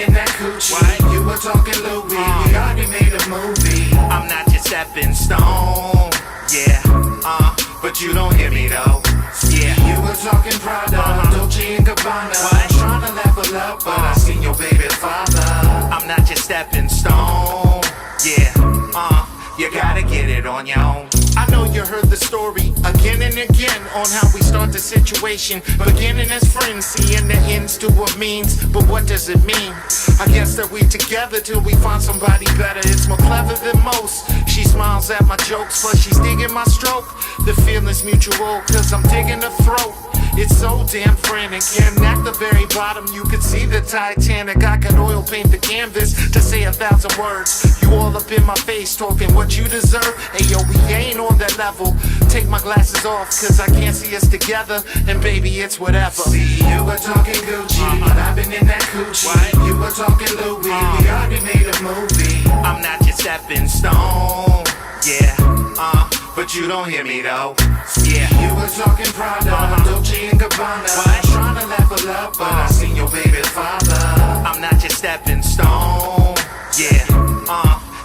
in that coochie. What? You were talking Louis, we already made a movie. I'm not your stepping stone, yeah, but you don't hear me though. Yeah, you were talking Prada, Dolce and Gabbana. What? Trying to level up, but I seen your baby's father. I'm not your stepping stone, yeah, you gotta get it on your own. I know you heard the story again and again on how we start the situation, beginning as friends, seeing the ends to a means. But what does it mean? I guess that we together till we find somebody better. It's more clever than most. She smiles at my jokes, plus she's digging my stroke. The feeling's mutual, cause I'm digging her throat. It's so damn frantic, and at the very bottom you can see the Titanic. I could oil paint the canvas to say 1,000 words. You all up in my face talking what you deserve. Hey yo, we ain't on that level. Take my glasses off, cause I can't see us together. And baby, it's whatever. See, you were talking Gucci, but I've been in that coochie. What? You were talking Louis, we already made a movie. I'm not your stepping stone, yeah, but you don't hear me though. Yeah, you were talking Prada, Dolce and Gabbana. What? Trying to level up, but I seen your baby's father. I'm not your stepping stone, yeah,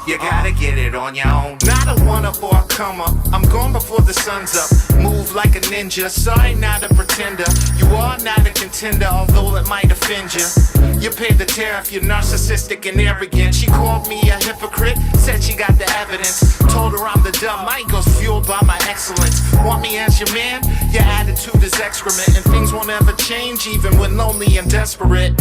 you gotta get it on your own. Not a one-up or a come-up, I'm gone before the sun's up. Move like a ninja, sorry not a pretender. You are not a contender, although it might offend you. You pay the tariff, you're narcissistic and arrogant. She called me a hypocrite, said she got the evidence. Told her I'm the dumb, my ego's fueled by my excellence. Want me as your man? Your attitude is excrement, and things won't ever change even when lonely and desperate.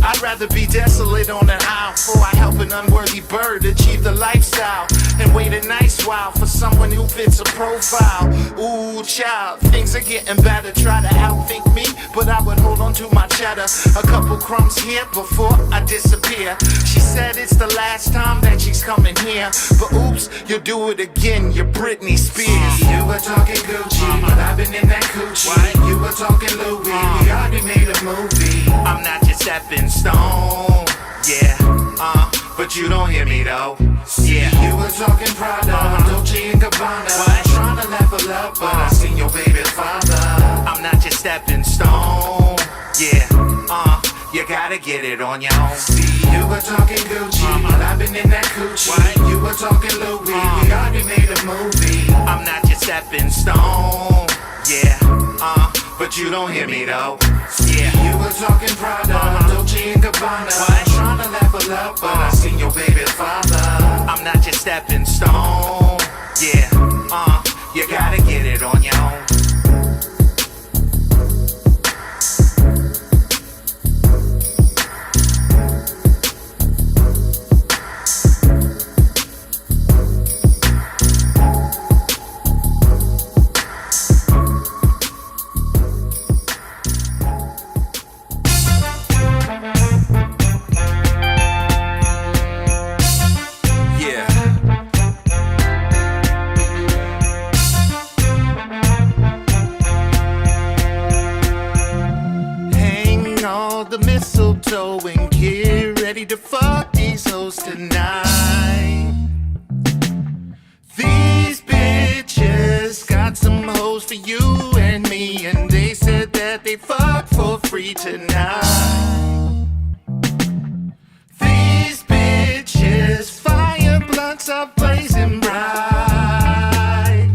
I'd rather be desolate on an aisle before I help an unworthy bird achieve the lifestyle and wait a nice while for someone who fits a profile. Ooh, child, things are getting better. Try to outthink me, but I would hold on to my cheddar. A couple crumbs here before I disappear. She said it's the last time that she's coming here, but oops, you'll do it again. You're Britney Spears. You were talking Gucci, but I've been in that coochie. What? You were talking Louis, we already made a movie. I'm not your stepping stone, yeah, but you don't hear me though. Yeah, you were talking Prada, Dolce and Gabbana. What? Trying to level up, but I seen your baby's father. I'm not your stepping stone, yeah, you gotta get it on your own. See, you were talking Gucci, but I've been in that coochie. What? You were talking Louis, we already made a movie. I'm not your stepping stone, yeah, but you don't hear me though. Yeah, you were talking Prada, Dolce and Gabbana. What? Trying to level up, but I seen your baby's father. I'm not your stepping stone, yeah, you gotta get it on your own. And get ready to fuck these hoes tonight. These bitches got some hoes for you and me, and they said that they fuck for free tonight. These bitches fire blunts are blazing bright.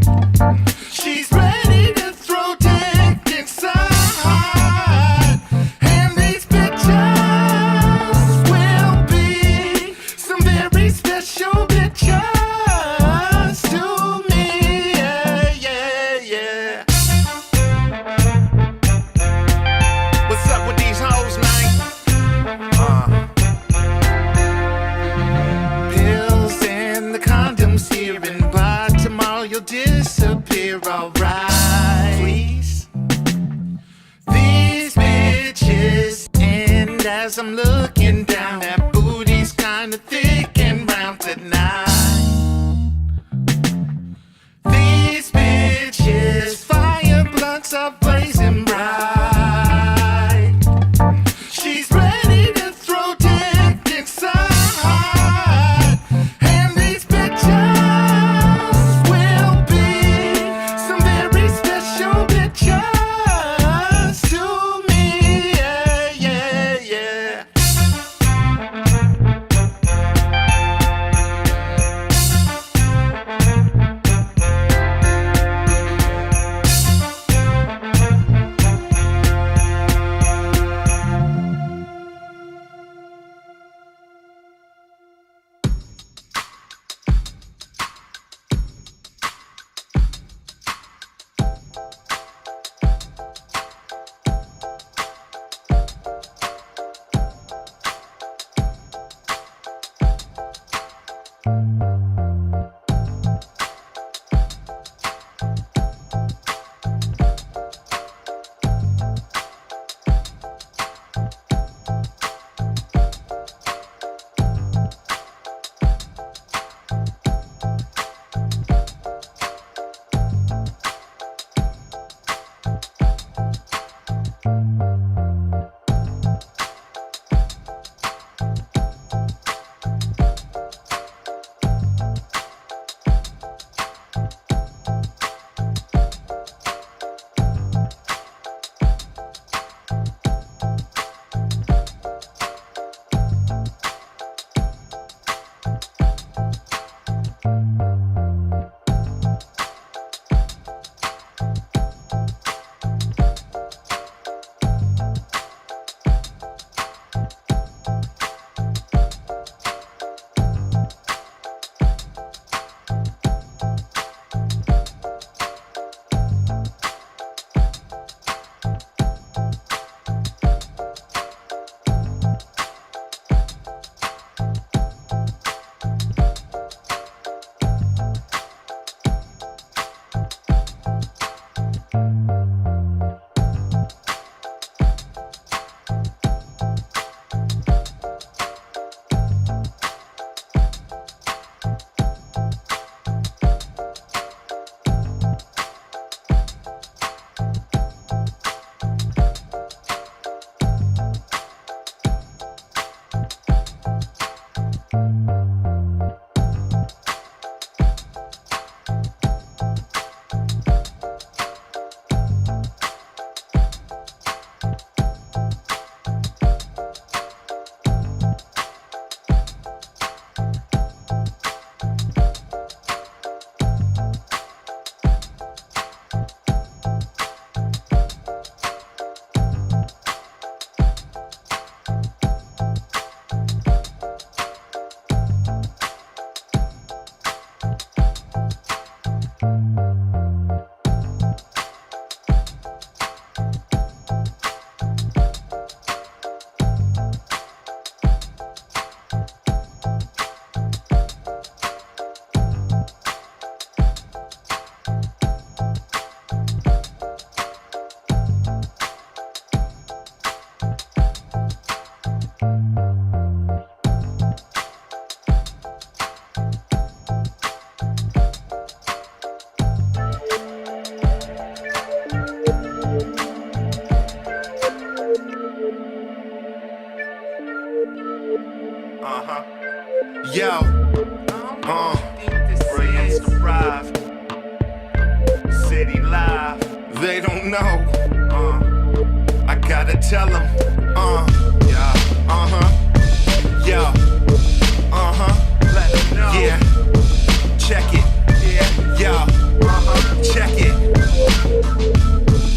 She's ready to throw dick inside. Disappear, alright. Please. These bitches, and as I'm looking down, that booty's kinda thick and round tonight. These bitches, fire blunts are blazing bright. She's ready to throw dick inside. know. I gotta tell him. Yeah. Yeah. Let him know. Yeah. Check it. Yeah. Check it.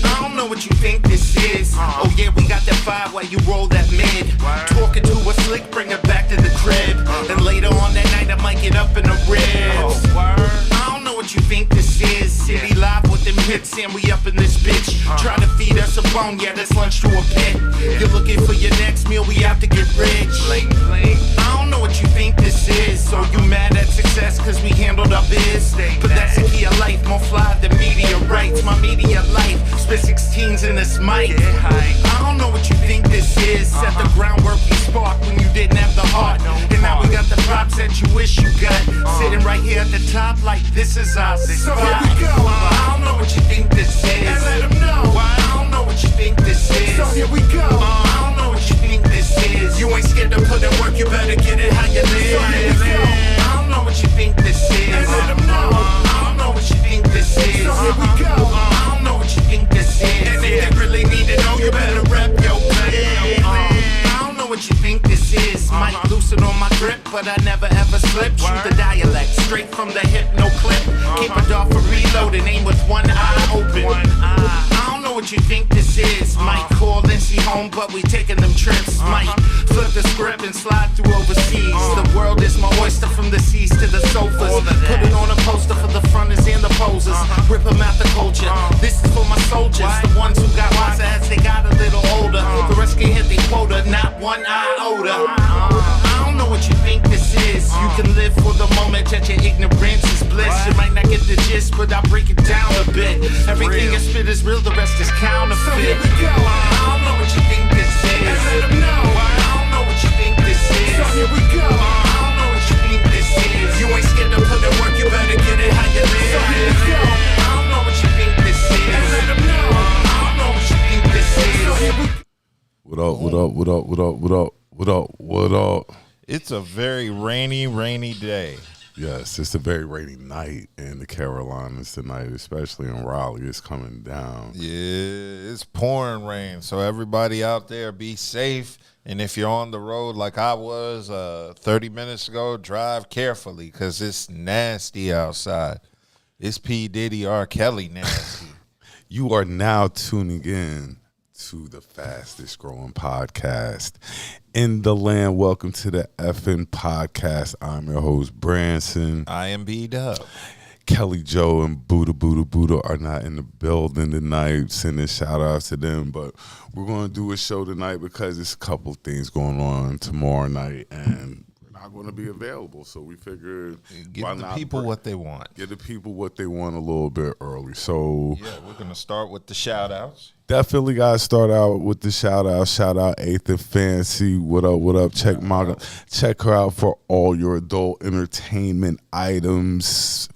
I don't know what you think this is. Oh yeah, we got that vibe while you roll that mid. Talking to a slick, bring it back to the crib. And later on that night I might get up in the ribs. I don't know what you think this is. City live with them hits and we up in this bitch. Trying to feed us a bone, yeah, that's lunch to a pit. You're looking for your next meal, we have to get rich. I don't know what you think this is. So you mad at success cause we handled our biz. But that's the key of life, more fly than meteorites. My media life, spit 16s in this mic. I don't know what you think this is. Set the groundwork we sparked when you didn't have the heart. And now we got the props that you wish you got. Sitting right here at the top like this is our spot. So here we go. I don't know what you think this is. And let them know. I don't know what you think this is. So here we go. I don't know what you think this is. You ain't scared to put in work, you better get it how you live. So here we go. I don't know what you think this is. And let them know. I don't know what you think this is. So here we go. I don't know what you think this is. And if you really need to know, you better rep your plan. I don't know what you think this is. Might loosen on my grip, but I never ever slip. Shoot the dialect straight from the hip, no clip. Keep it off for reloading, aim with one eye open. I don't know what you think this is. Might call NC home, but we taking them trips. Might flip the script and slide through overseas. The world is my oyster from the seas to the sofas. Put it on a poster for the fronters and the posers. Rip them out the culture. This is for my soldiers, the ones who got wiser as they got a little older. The rest can hit the quota, not one iota. I don't know what you think this is. You can live for the moment that your ignorance is bliss. You might not get the gist, but I'll break it down a bit. Everything I spit is real, the rest is counterfeit. So here we go. I don't know what you think this is. And let them know. I don't know what you think this is. So here we go. I don't know what you think this is. You ain't scared to put in work, you better get it how you live. So here we go. I don't know what you think this is. And let them know. I don't know what you think this is. So here we go. What up, what up, what up, what up, what up, what up, what up? It's a very rainy day. Yes, it's a very rainy night in the Carolinas tonight, especially in Raleigh. It's coming down. Yeah, it's pouring rain. So everybody out there, be safe. And if you're on the road like I was 30 minutes ago, drive carefully because it's nasty outside. It's P. Diddy, R. Kelly nasty. You are now tuning in to the fastest growing podcast in the land. Welcome to the FN podcast. I'm your host, Branson. I am B.D.U.B. Kelli Jo and B.D.U.B and Budha are not in the building tonight. Sending shout outs to them, but we're going to do a show tonight because there's a couple things going on tomorrow night and we're not going to be available. So we figured give the people what they want. Give the people what they want a little bit early. So yeah, we're going to start with the shout outs. Definitely got to start out with the shout out. Shout out Eighth and Fancy. What up? What up? Check her out for all your adult entertainment items,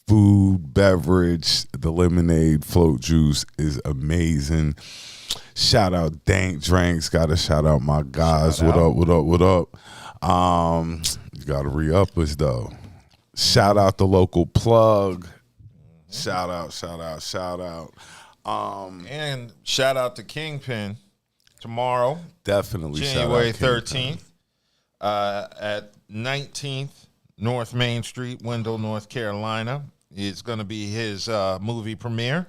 food, beverage. The lemonade float juice is amazing. Shout out Dank Drinks. Got to shout out my guys. What up? What up? What up? You got to re-up us though. Shout out the local plug. Shout out. Shout out. Shout out. And shout out to Kingpin tomorrow. Definitely January 13th at 19th North Main Street, Wendell, North Carolina. It's going to be his movie premiere.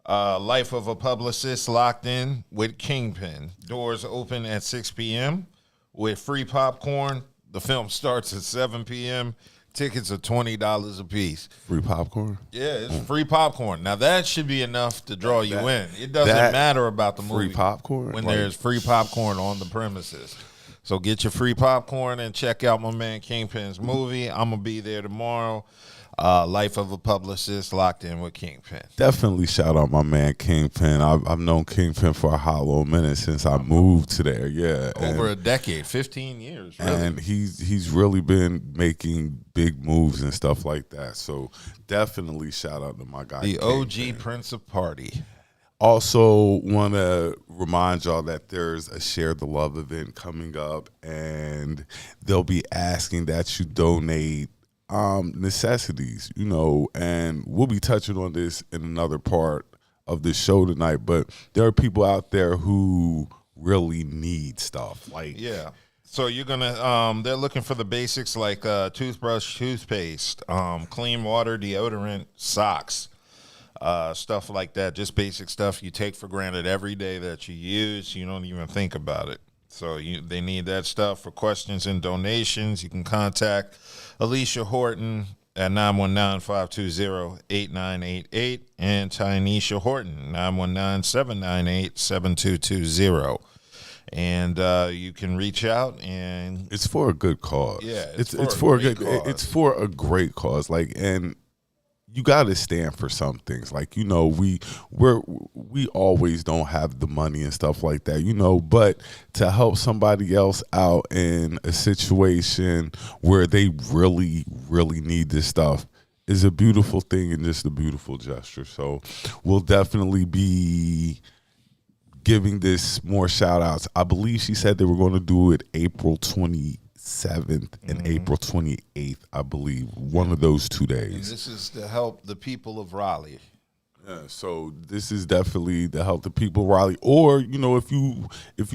Life of a Publicist Locked In with Kingpin. Doors open at 6 p.m. with free popcorn. The film starts at 7 p.m. Tickets are $20 a piece. Free popcorn? Yeah, it's free popcorn. Now, that should be enough to draw you in. It doesn't matter about the movie. Free popcorn? When there's free popcorn on the premises. So get your free popcorn and check out my man Kingpin's movie. I'm going to be there tomorrow. Life of a Publicist, Locked In with Kingpin. Definitely shout out my man Kingpin. I've known Kingpin for a hot little minute since I moved to there. Yeah, over a decade, 15 years. Really. And he's really been making big moves and stuff like that. So definitely shout out to my guy. The Kingpin. OG Prince of Party. Also want to remind y'all that there's a Share the Love event coming up, and they'll be asking that you donate necessities, and we'll be touching on this in another part of the show tonight, but there are people out there who really need stuff. Like, yeah. So you're gonna they're looking for the basics like toothbrush, toothpaste, clean water, deodorant, socks, stuff like that. Just basic stuff you take for granted every day that you use. You don't even think about it. So they need that stuff. For questions and donations, you can contact Alicia Horton at 919-520-8988 and Tynesha Horton, 919-798-7220. And you can reach out, and it's for a good cause. Yeah, it's for a great cause. Like, and you got to stand for some things. Like, you know, we always don't have the money and stuff like that, you know, but to help somebody else out in a situation where they really, really need this stuff is a beautiful thing and just a beautiful gesture. So we'll definitely be giving this more shout outs. I believe she said they were going to do it April 27th and April 28th, I believe. One of those 2 days. And this is to help the people of Raleigh. Yeah, so this is definitely to help the people of Raleigh. Or, you know, if you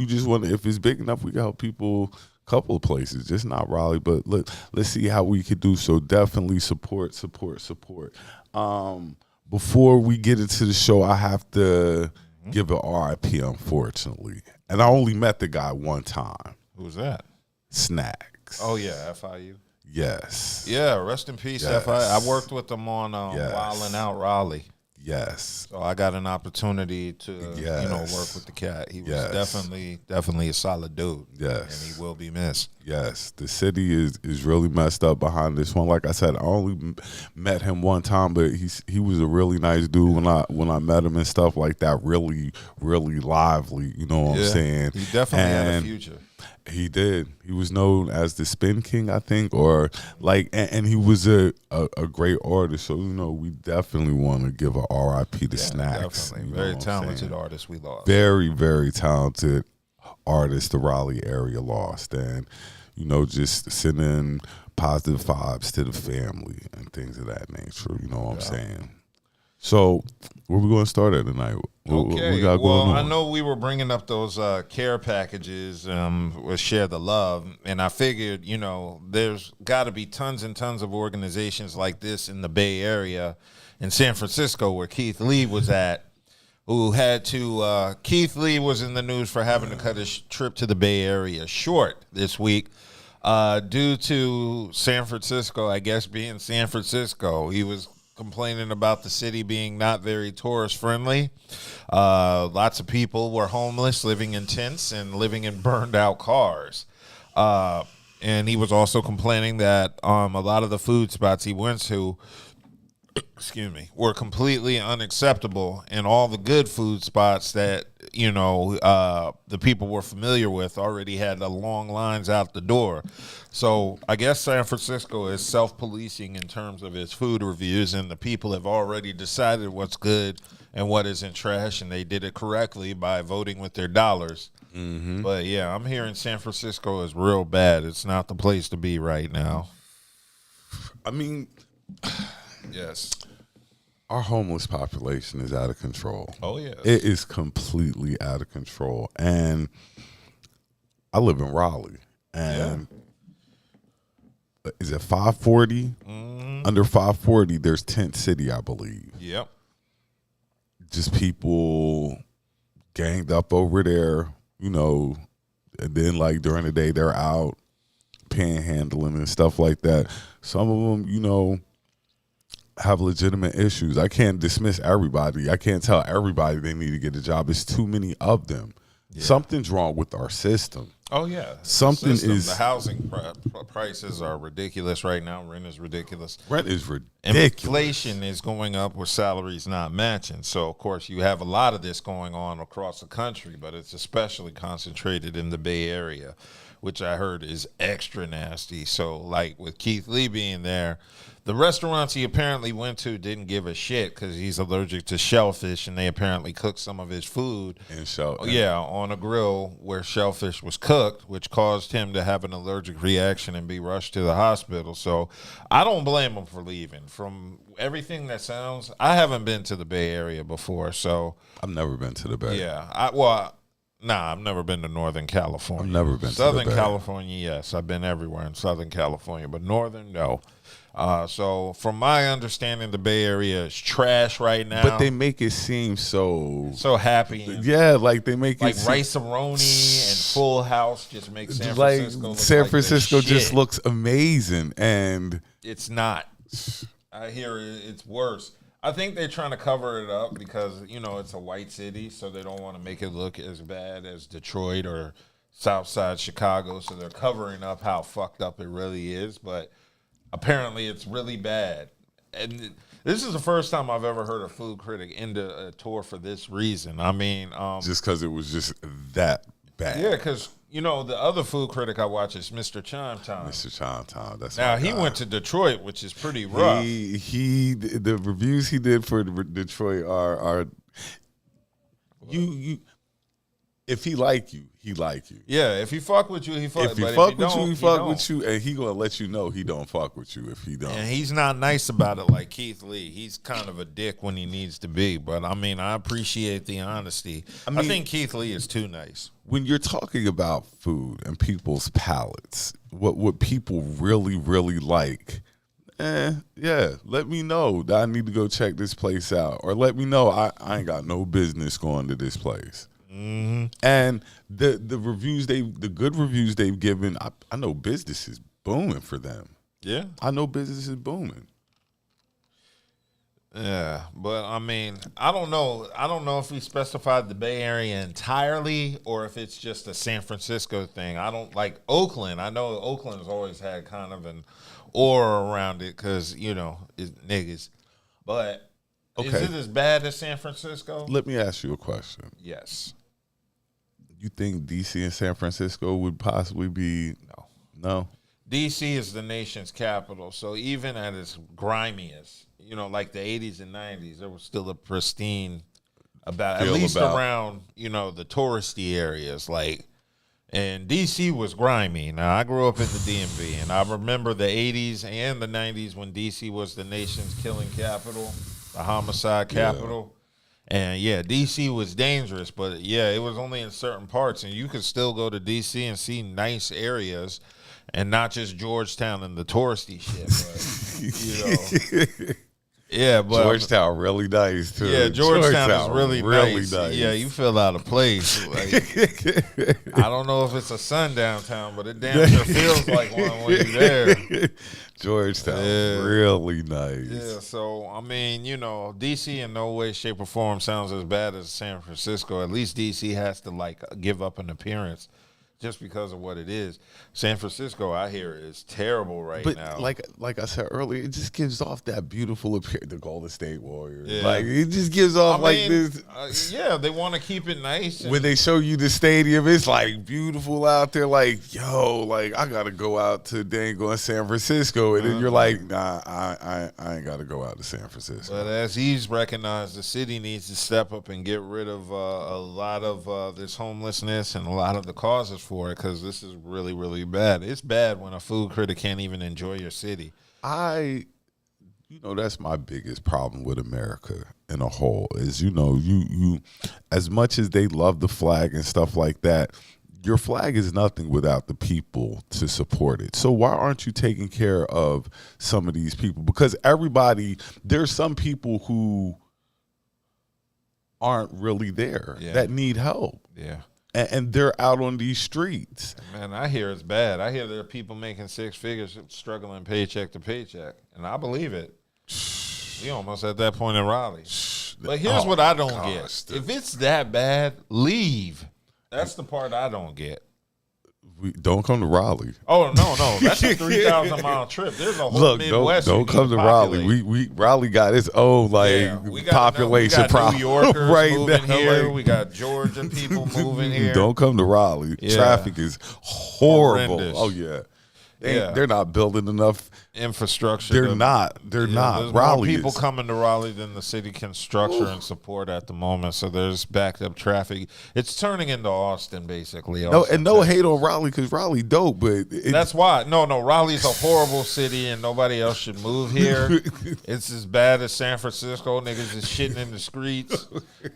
just want to, if it's big enough, we can help people a couple of places, just not Raleigh, but let's see how we could do. So definitely support. Before we get into the show, I have to give an RIP, unfortunately. And I only met the guy one time. Who's that? Snacks. Oh, yeah, FIU. Yes. Yeah, rest in peace, Yes. FIU. I worked with them on Yes. Wildin' Out Raleigh. Yes. So I got an opportunity to, Yes. work with the cat. He was Yes. definitely a solid dude. Yes. And he will be missed. Yes, the city is really messed up behind this one. Like I said, I only met him one time, but he was a really nice dude when I met him and stuff like that. Really, really lively. You know what I'm saying? He definitely had a future. He did. He was known as the Spin King, I think, or like, and he was a great artist. So, you know, we definitely want to give a RIP to Snacks. Definitely. You know Very what I'm talented saying? artist we lost. Very, very talented artist the Raleigh area lost. And, you know, just sending positive vibes to the family and things of that nature. You know what I'm saying? So, where we going to start at tonight? What we got going on? I know we were bringing up those care packages with Share the Love, and I figured, you know, there's got to be tons and tons of organizations like this in the Bay Area, in San Francisco, where Keith Lee was at, who had to, Keith Lee was in the news for having to cut his trip to the Bay Area short this week due to San Francisco, I guess, being San Francisco. He was complaining about the city being not very tourist friendly. Lots of people were homeless, living in tents and living in burned out cars. And he was also complaining that a lot of the food spots he went to, were completely unacceptable, and all the good food spots that, you know, the people were familiar with already had the long lines out the door. So I guess San Francisco is self-policing in terms of its food reviews, and the people have already decided what's good and what isn't trash, and they did it correctly by voting with their dollars. Mm-hmm. But, yeah, I'm hearing San Francisco is real bad. It's not the place to be right now. I mean, yes. Our homeless population is out of control. Oh, yeah. It is completely out of control. And I live in Raleigh. And is it 540? Under 540, there's Tent City, I believe. Yep. Just people ganged up over there, you know, and then, like, during the day, they're out panhandling and stuff like that. Some of them, you know, have legitimate issues. I can't dismiss everybody. I can't tell everybody they need to get a job. It's too many of them. Yeah. Something's wrong with our system. Oh, yeah. The housing prices are ridiculous right now. Rent is ridiculous. Inflation is going up with salaries not matching. So, of course, you have a lot of this going on across the country, but it's especially concentrated in the Bay Area, which I heard is extra nasty. So, like with Keith Lee being there, the restaurants he apparently went to didn't give a shit because he's allergic to shellfish, and they apparently cooked some of his food on a grill where shellfish was cooked, which caused him to have an allergic reaction and be rushed to the hospital. So I don't blame him for leaving. from everything that sounds, I haven't been to the Bay Area before, so I've never been to the Bay. yeah. I've never been to Northern California. I've never been Southern to the Bay. California, yes. I've been everywhere in Southern California, but Northern, no. So from my understanding, the Bay Area is trash right now. But they make it seem so happy. And yeah, like they make like it seem, Rice-A-Roni and Full House just make San like Francisco look San like the Francisco just shit. looks amazing, and It's not. I hear it's worse. I think they're trying to cover it up because, it's a white city, so they don't want to make it look as bad as Detroit or Southside Chicago, so they're covering up how fucked up it really is, but apparently it's really bad. And this is the first time I've ever heard a food critic end a tour for this reason. I mean... just because it was just that bad. yeah, because... the other food critic I watch is Mr. Chime Time. Mr. Chinatown. That's Now, my he guy. went to Detroit, which is pretty rough. The reviews he did for Detroit are you if he like you, he like you. Yeah, if he fuck with you, he fuck. If he but fuck if with you, he don't, fuck don't. with you, and he gonna let you know he don't fuck with you if he don't. And he's not nice about it like Keith Lee. He's kind of a dick when he needs to be. But, I appreciate the honesty. I think Keith Lee is too nice. When you're talking about food and people's palates, what people really, really like, yeah, let me know that I need to go check this place out. Or let me know I ain't got no business going to this place. Mm-hmm. And the reviews the good reviews they've given, I know business is booming for them. Yeah. I know business is booming. Yeah, but I don't know. I don't know if he specified the Bay Area entirely or if it's just a San Francisco thing. I don't like Oakland. I know Oakland's always had kind of an aura around it because, it's niggas. But is it as bad as San Francisco? Let me ask you a question. Yes. You think DC and San Francisco would possibly be no? DC is the nation's capital, so even at its grimiest, like the 80s and 90s, there was still a pristine at least around, the touristy areas. And DC was grimy. Now, I grew up in the DMV, and I remember the 80s and the 90s when DC was the nation's killing capital, the homicide capital. And, yeah, D.C. was dangerous, but, yeah, it was only in certain parts. And you could still go to D.C. and see nice areas and not just Georgetown and the touristy shit. But, yeah, but Georgetown really nice, too. Yeah, Georgetown is really nice. Yeah, you feel out of place. I don't know if it's a sundown town, but it damn sure feels like one when you're there. Georgetown, really nice. Yeah, so, D.C. in no way, shape, or form sounds as bad as San Francisco. At least D.C. has to, give up an appearance just because of what it is. San Francisco, I hear, is terrible now. But like I said earlier, it just gives off that beautiful appearance. The Golden State Warriors. Yeah. It just gives off this. Yeah, they want to keep it nice. When they show you the stadium, it's beautiful out there. I got to go out to Dango San Francisco. And then you're like, nah, I ain't got to go out to San Francisco. But as he's recognized, the city needs to step up and get rid of a lot of this homelessness and a lot of the causes for it, because this is really, really bad. It's bad when a food critic can't even enjoy your city. That's my biggest problem with America in a whole is, you as much as they love the flag and stuff like that, your flag is nothing without the people to support it. So why aren't you taking care of some of these people? Because there's some people who aren't really there that need help. Yeah. And they're out on these streets. Man, I hear it's bad. I hear there are people making six figures struggling paycheck to paycheck. And I believe it. We almost at that point in Raleigh. But here's what I don't get. If it's that bad, leave. That's the part I don't get. We don't come to Raleigh. Oh, no. That's a 3,000-mile trip. There's a whole Midwest. Don't come to Raleigh. We Raleigh got its own population problem. New Yorkers right moving now, here. We got Georgia people moving here. Don't come to Raleigh. Yeah. Traffic is horrible. Horrendous. Oh yeah. They're not building enough infrastructure. They're not. They're not. There's Raleigh more people is. coming to Raleigh than the city can structure and support at the moment. So there's backed up traffic. It's turning into Austin, basically. No, Austin, and no Texas. hate on Raleigh because Raleigh dope, but That's why. No, Raleigh's a horrible city and nobody else should move here. It's as bad as San Francisco. Niggas is shitting in the streets.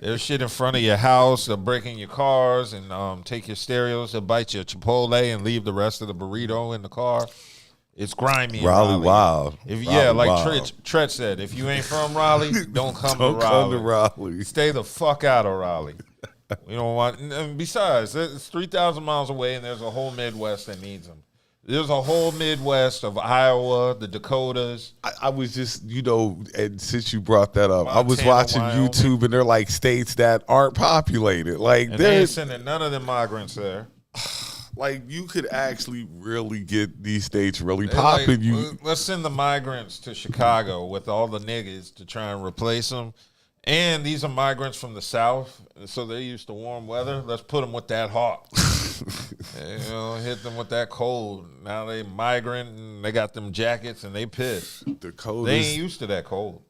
There's shit in front of your house. They're breaking your cars and take your stereos. They'll bite your Chipotle and leave the rest of the burrito in the car. It's grimy in Raleigh Raleigh. wild. Yeah, like wild. Tret said, if you ain't from Raleigh, don't come to Raleigh. Come to Raleigh. Stay the fuck out of Raleigh. We don't want. And besides, it's 3,000 miles away, and there's a whole Midwest that needs them. There's a whole Midwest of Iowa, the Dakotas. I was just, and since you brought that up, I was Montana, watching Wyoming. YouTube, and they're like states that aren't populated. Like And they ain't there's, sending none of them migrants there. like you could actually really get these states really They're like, popping. let's send the migrants to Chicago with all the niggas to try and replace them. And these are migrants from the South, so they're used to warm weather. Let's put them with that hot. Hit them with that cold. Now they migrant and they got them jackets and they pissed. The cold They is, ain't used to that cold.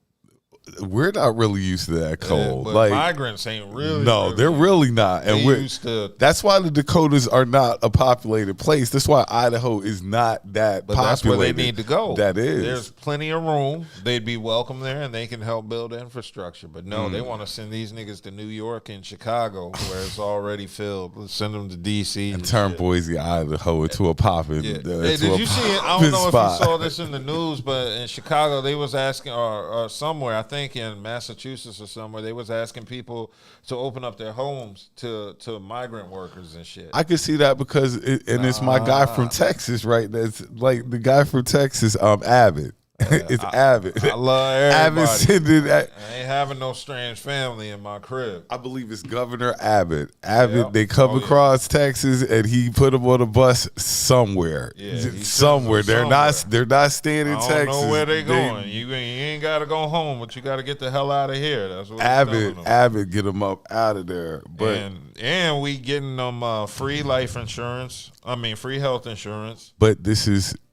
we're not really used to that cold. But like migrants ain't really. no, they're really not. And They we're used to. that's why the Dakotas are not a populated place. That's why Idaho is not that But that's where populated. they need to go. That is. There's plenty of room. They'd be welcome there, and they can help build infrastructure. But no, they want to send these niggas to New York and Chicago, where it's already filled. Let's send them to D.C. and turn shit. Boise, Idaho into a popping. Yeah. into Hey, a did you see it? I poppin' don't know spot. if you saw this in the news, but in Chicago, they was asking, or somewhere, I think in Massachusetts or somewhere, they was asking people to open up their homes to migrant workers and shit. I can see that because it's my guy from Texas, right? That's like the guy from Texas, Abbott. It's Abbott. I love Abbott everybody. sending that. I ain't having no strange family in my crib. I believe it's Governor Abbott. Abbott, Yeah. they come Oh, yeah. across Texas and he put them on a bus somewhere. Yeah, he sends somewhere. them They're not staying in I don't Texas. know where they going. You ain't got to go home, but you got to get the hell out of here. That's what Abbott, Abbott. get them up out of there. But And we getting them free life insurance. I mean, free health insurance. but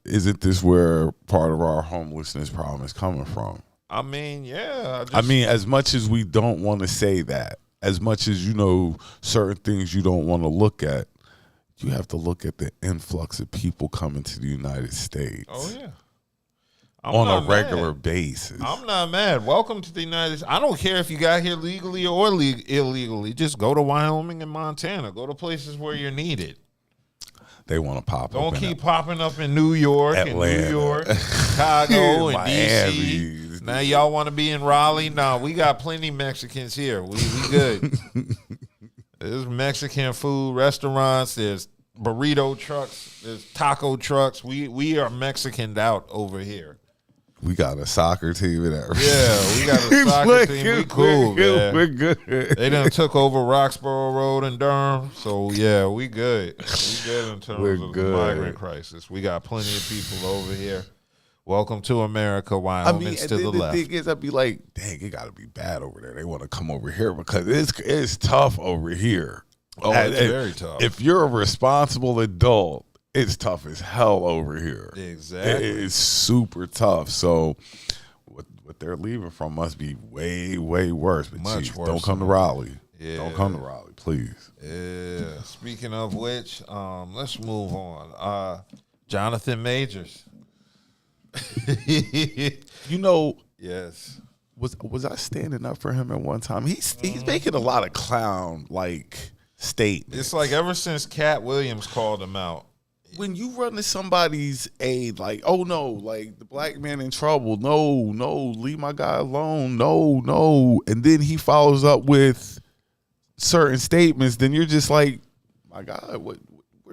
isn't this where part of our homelessness problem is coming from? I mean, yeah. As much as we don't want to say that, as much as certain things you don't want to look at, you have to look at the influx of people coming to the United States. Oh yeah. On a regular basis. I'm not mad. Welcome to the United States. I don't care if you got here legally or illegally. Just go to Wyoming and Montana. Go to places where you're needed. They want to pop up. Don't in keep popping up in New York Atlanta. and New York, Chicago and Miami. DC. Now y'all want to be in Raleigh? No, we got plenty Mexicans here. We good. There's Mexican food restaurants. There's burrito trucks. There's taco trucks. We are Mexicaned out over here. We got a soccer team and everything. Yeah, we got a soccer team. We cool, man. We're good. They done took over Roxborough Road in Durham. So, yeah, we good. We good in terms We're of good. the migrant crisis. We got plenty of people over here. Welcome to America, I Wyoming. mean, to and the then the left. thing is, I'd be like, dang, it got to be bad over there. They want to come over here because it's tough over here. Oh, it's very tough. If you're a responsible adult, it's tough as hell over here. Exactly. It is super tough. So what they're leaving from must be way, way worse. But Much geez, worse don't come to than- Raleigh. Yeah. Don't come to Raleigh, please. Yeah. Speaking of which, let's move on. Jonathan Majors. Yes. Was I standing up for him at one time? He's making a lot of clown statements. It's like ever since Cat Williams called him out. When you run to somebody's aid, like, oh no, like the black man in trouble, no, leave my guy alone, no, and then he follows up with certain statements, then you're just like, my God, what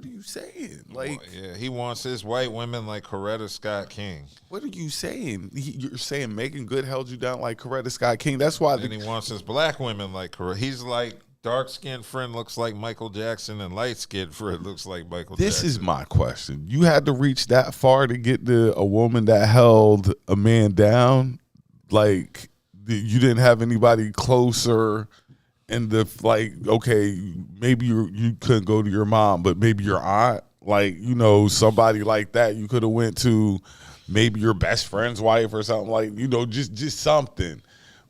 are you saying? Like, Yeah, he wants his white women like Coretta Scott King. what are you saying? You're saying Megan Good held you down like Coretta Scott King. That's why And he wants his black women like Coretta. He's like, dark-skinned friend looks like Michael Jackson and light-skinned friend looks like Michael This Jackson. is my question. You had to reach that far to get to a woman that held a man down? Like, you didn't have anybody closer in the, like, okay, maybe you couldn't go to your mom, but maybe your aunt? Like, somebody like that you could have went to maybe your best friend's wife or something like, just something.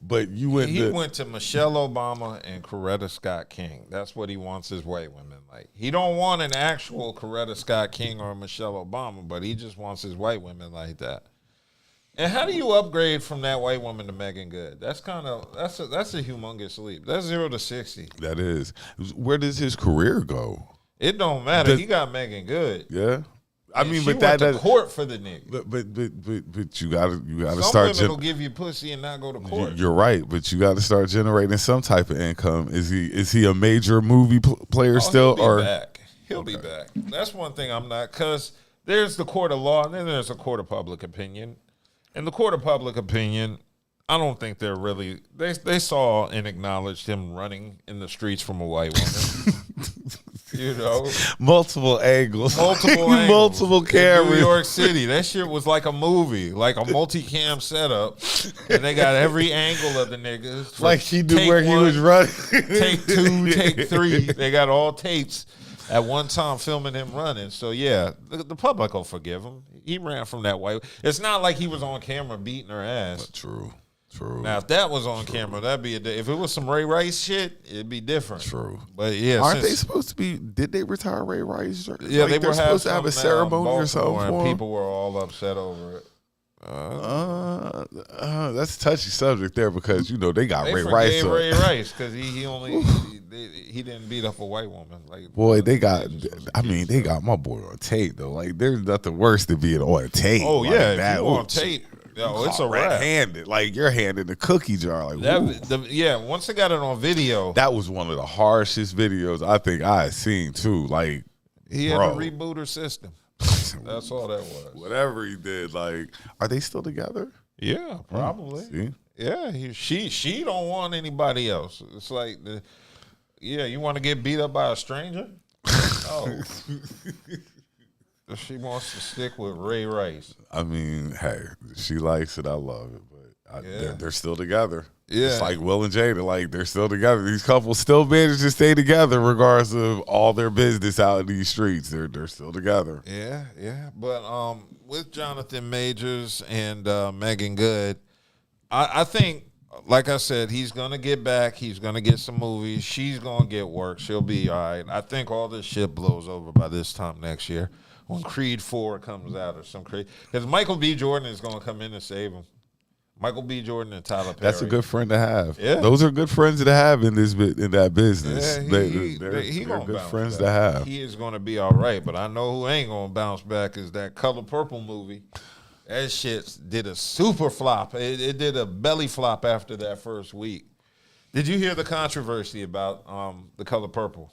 But you went. He went to Michelle Obama and Coretta Scott King. That's what he wants his white women like. He don't want an actual Coretta Scott King or Michelle Obama, but he just wants his white women like that. And how do you upgrade from that white woman to Megan Good? That's a humongous leap. That's 0 to 60. That is. Where does his career go? It don't matter. He got Megan Good. Yeah. I mean, she but went that to court for the nigga. But you gotta Some start. Women will give you pussy and not go to court. You're right, but you got to start generating some type of income. Is he a major movie player still? He'll be back. That's one thing I'm not, because there's the court of law and then there's a court of public opinion. And the court of public opinion, I don't think they're really. They saw and acknowledged him running in the streets from a white woman. Multiple angles, multiple cameras. In New York City, that shit was like a movie, like a multicam setup, and they got every angle of the niggas. Like he knew where he was running. Take 2, take 3. They got all tapes at one time filming him running. So yeah, the public will forgive him. He ran from that white. It's not like he was on camera beating her ass. True. Now, if that was on camera, that'd be if it was some Ray Rice shit, it'd be different. True. But yeah, aren't they supposed to be? Did they retire Ray Rice? Yeah, they were supposed to have a ceremony or something for him. People were all upset over it. That's a touchy subject there because they got Ray Rice. They Ray Rice because he didn't beat up a white woman. Like, boy, they got my boy on tape though. Like, there's nothing worse than being on tape. Oh like yeah, that. If you on tape. Yo, it's a wrap. Red-handed, like you're handing the cookie jar. Like, once they got it on video, that was one of the harshest videos I think I had seen too. Like, he had to reboot her system. That's all that was. Whatever he did, like, are they still together? Yeah, probably. See? Yeah, she don't want anybody else. It's like, you want to get beat up by a stranger? Oh. She wants to stick with Ray Rice. I mean, hey, she likes it. I love it, but they're still together. Yeah, it's like Will and Jada, like they're still together. These couples still manage to stay together regardless of all their business out in these streets. They're still together. Yeah. But with Jonathan Majors and Megan Good, I think, like I said, he's gonna get back. He's gonna get some movies. She's gonna get work. She'll be all right. I think all this shit blows over by this time next year, when Creed 4 comes out or some crazy. Because Michael B. Jordan is going to come in and save him. Michael B. Jordan and Tyler Perry. That's a good friend to have. Yeah. Those are good friends to have in that business. Yeah, they're good friends to have. He is going to be all right, but I know who ain't going to bounce back is that Color Purple movie. That shit did a super flop. It did a belly flop after that first week. Did you hear the controversy about The Color Purple?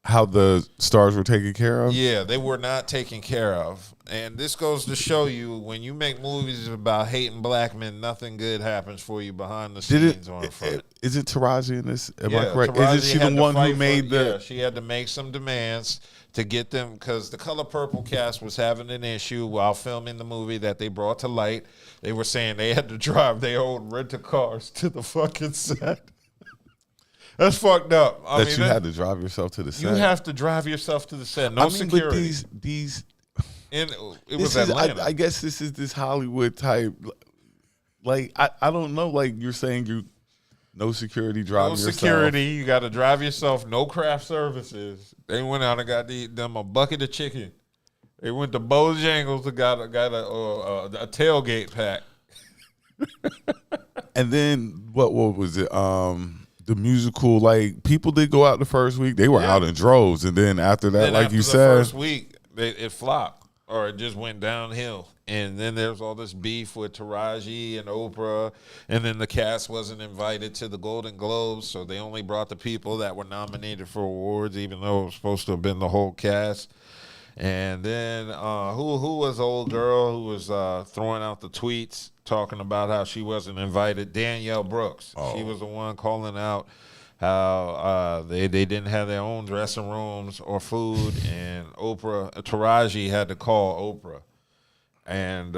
How the stars were taken care of? Yeah, they were not taken care of. And this goes to show you, when you make movies about hating black men, nothing good happens for you behind the scenes or in front. Is it Taraji in this? Am I correct? Isn't she the one who made Yeah, she had to make some demands to get them, because the Color Purple cast was having an issue while filming the movie that they brought to light. They were saying they had to drive their own rental cars to the fucking set. That's fucked up. You had to drive yourself to the set. You have to drive yourself to the set. No security. But these. And it was Atlanta. I guess this is this Hollywood type. Like, I don't know. Like, you're saying no security driving yourself. No security. You got to drive yourself. No craft services. They went out and got them a bucket of chicken. They went to Bojangles and got a tailgate pack. And then what was it? The musical, like, people did go out the first week. They were out in droves, and then after that, like you said, first week it flopped, or it just went downhill. And then there's all this beef with Taraji and Oprah, and then the cast wasn't invited to the Golden Globes, so they only brought the people that were nominated for awards, even though it was supposed to have been the whole cast. And then who was the old girl who was throwing out the tweets talking about how she wasn't invited? Danielle Brooks. Oh. She was the one calling out how they didn't have their own dressing rooms or food, and Taraji had to call Oprah. And,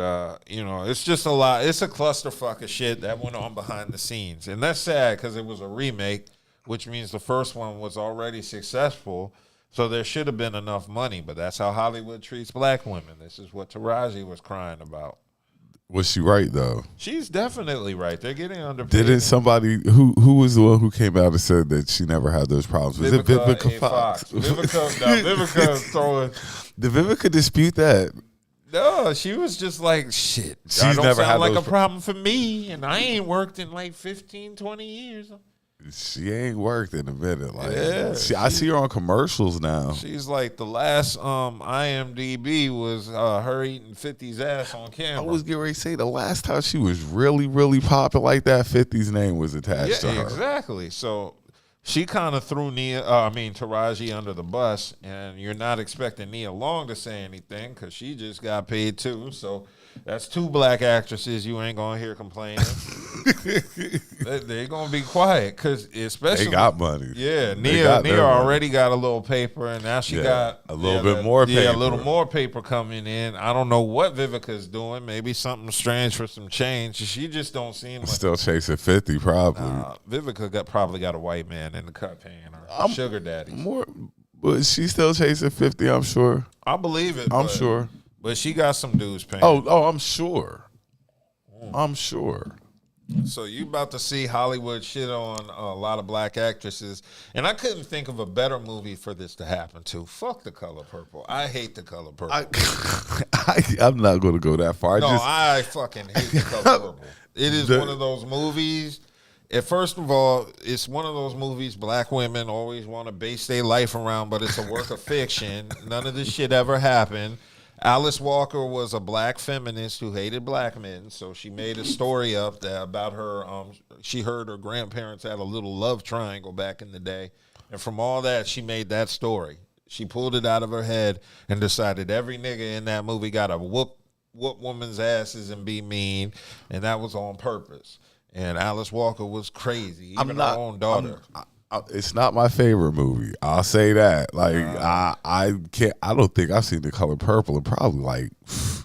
it's just a lot. It's a clusterfuck of shit that went on behind the scenes. And that's sad because it was a remake, which means the first one was already successful. So there should have been enough money, but that's how Hollywood treats black women. This is what Taraji was crying about. Was she right though? She's definitely right. They're getting underpaid. Didn't somebody who was the one who came out and said that she never had those problems? Was it Vivica Fox? Vivica throwing. Did Vivica dispute that? No, she was just like, shit. She's never had like those a problem for me, and I ain't worked in like 15, 20 years. She ain't worked in a minute. Like, Yeah, I see her on commercials now. She's like the last IMDb was her eating 50's ass on camera. I was getting ready to say the last time she was really, really popping like that, 50's name was attached to her. Exactly. So she kind of threw Taraji under the bus, and you're not expecting Nia Long to say anything because she just got paid too. So that's two black actresses you ain't gonna hear complaining. They're gonna be quiet because especially they got money. Yeah, Nia already got a little paper, and now she got a little bit more paper. Yeah, a little more paper coming in. I don't know what Vivica's doing. Maybe something strange for some change. She just don't seem like still chasing 50 probably. Vivica probably got a white man in the cut paying her sugar daddy. But she's still chasing 50. I'm sure. I believe it. I'm sure. But she got some dues paying. Oh, I'm sure. I'm sure. So you about to see Hollywood shit on a lot of black actresses, and I couldn't think of a better movie for this to happen to. Fuck The Color Purple. I hate The Color Purple. I'm not going to go that far. I fucking hate The Color Purple. It is one of those movies. First of all, it's one of those movies black women always want to base their life around, but it's a work of fiction. None of this shit ever happened. Alice Walker was a black feminist who hated black men, so she made a story up about her. She heard her grandparents had a little love triangle back in the day, and from all that, she made that story. She pulled it out of her head and decided every nigga in that movie got to whoop women's asses and be mean, and that was on purpose. And Alice Walker was crazy, even her own daughter. It's not my favorite movie. I'll say that. Like I can't. I don't think I've seen The Color Purple in probably like. I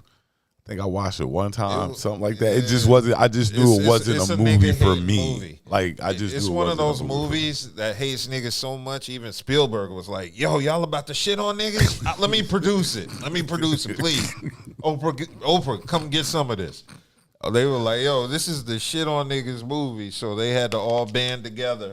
think I watched it one time, something like that. It just wasn't. I just knew it wasn't a movie for me. Movie. Like I just. It's one of those movies that hates niggas so much. Even Spielberg was like, "Yo, y'all about to shit on niggas? Let me produce it. Let me produce it, please. Oprah, come get some of this." They were like, "Yo, this is the shit on niggas movie," so they had to all band together.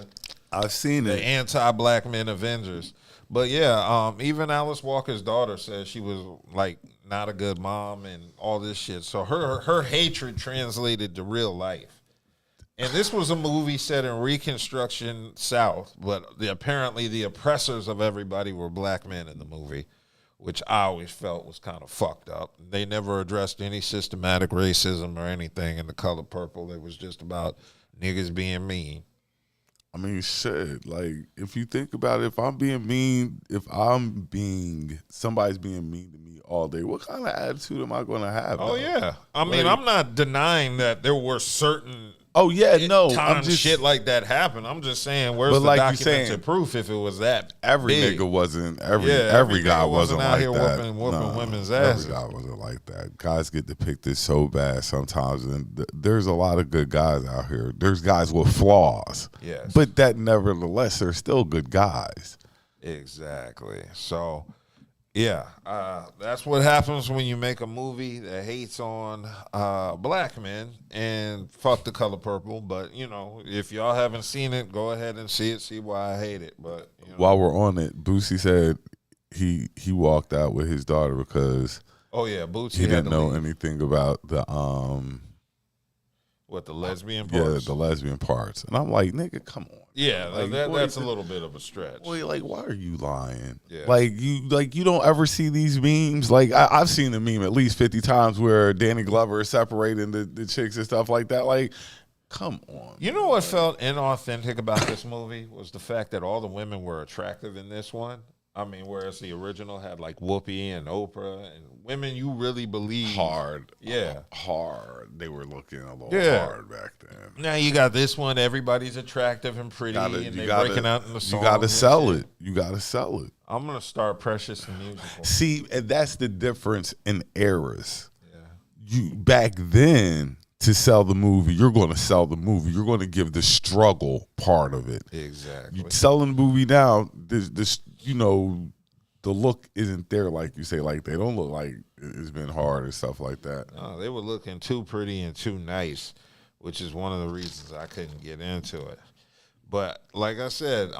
I've seen it. The anti-black men Avengers. But yeah, even Alice Walker's daughter says she was like not a good mom and all this shit. So her hatred translated to real life. And this was a movie set in Reconstruction South, but apparently the oppressors of everybody were black men in the movie, which I always felt was kind of fucked up. They never addressed any systematic racism or anything in The Color Purple. It was just about niggas being mean. I mean, shit, like, if you think about it, somebody's being mean to me all day, what kind of attitude am I going to have? Oh, yeah. I mean, I'm not denying that there were certain times shit like that happened. I'm just saying, where's the documented proof if it was that every big? Nigga wasn't, every guy wasn't out like here that. whooping women's asses. Every guy wasn't like that. Guys get depicted so bad sometimes, and there's a lot of good guys out here. There's guys with flaws. Yes. But that nevertheless, they're still good guys. Exactly. So, yeah, that's what happens when you make a movie that hates on black men, and fuck The Color Purple. But, you know, if y'all haven't seen it, go ahead and see it, see why I hate it. But you know. While we're on it, Boosie said he walked out with his daughter because Boosie he didn't know anything about the the lesbian parts? Yeah, the lesbian parts. And I'm like, nigga, come on. Yeah, like, that's a little bit of a stretch. Boy, like, why are you lying? Yeah. Like you don't ever see these memes. Like I've seen the meme at least 50 times where Danny Glover is separating the chicks and stuff like that. Like, come on. You know what felt inauthentic about this movie was the fact that all the women were attractive in this one. I mean, whereas the original had like Whoopi and Oprah and women you really believe hard. Yeah. Hard. They were looking a little hard back then. Now you got this one, everybody's attractive and pretty and they're breaking out in the song. You gotta sell it. You gotta sell it. I'm gonna start Precious and Musical. See, and that's the difference in eras. Yeah. You back then, to sell the movie, you're going to sell the movie. You're going to give the struggle part of it. Exactly. You selling the movie now, this the the look isn't there like you say. Like they don't look like it's been hard and stuff like that. No, they were looking too pretty and too nice, which is one of the reasons I couldn't get into it. But like I said,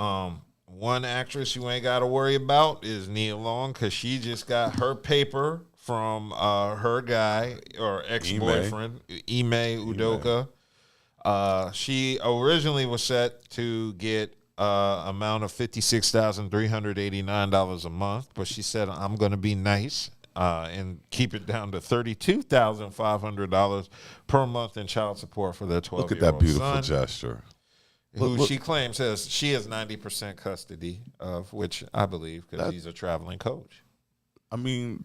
one actress you ain't got to worry about is Nia Long, because she just got her paper from her guy or ex-boyfriend, Ime Udoka. She originally was set to get amount of $56,389 a month, but she said, I'm going to be nice and keep it down to $32,500 per month in child support for their 12-year-old son. Look at that beautiful gesture. Who she claims she has 90% custody of, which I believe, because he's a traveling coach. I mean,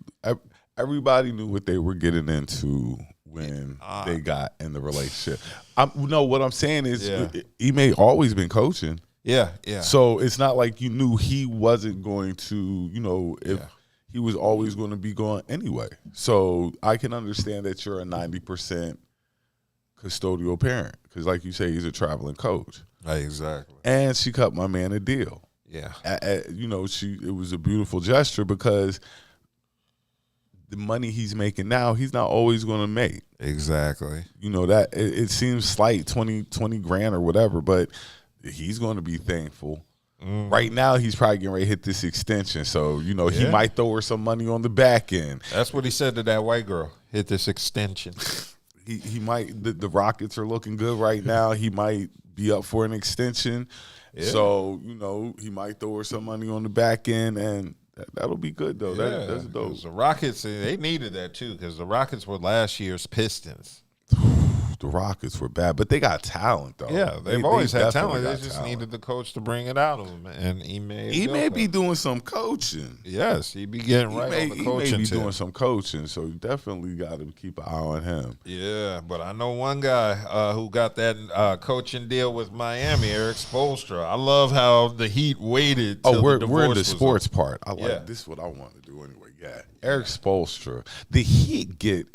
everybody knew what they were getting into when they got in the relationship. No, what I'm saying is he may always been coaching. Yeah. So it's not like you knew he wasn't going to, if he was always going to be gone anyway. So I can understand that you're a 90% custodial parent because, like you say, he's a traveling coach. Exactly. And she cut my man a deal. Yeah. It was a beautiful gesture because the money he's making now, he's not always going to make. Exactly. That it seems slight, 20 grand or whatever, but he's going to be thankful. Right now, he's probably getting ready to hit this extension. So, he might throw her some money on the back end. That's what he said to that white girl. Hit this extension. He might, the Rockets are looking good right now. He might be up for an extension. Yeah. So, he might throw her some money on the back end, and that'll be good, though. Yeah, that's dope. The Rockets, they needed that, too, because the Rockets were last year's Pistons. The Rockets were bad, but they got talent, though. Yeah, they've always had talent. They just needed the coach to bring it out of them. And he may be doing some coaching. Yes, he be getting on the coaching. He may be doing some coaching, so you definitely got to keep an eye on him. Yeah, but I know one guy who got that coaching deal with Miami, Eric Spoelstra. I love how the Heat waited till the divorce we're in the sports over. part. I like this is what I want to do anyway. Yeah, Eric Spoelstra. The Heat get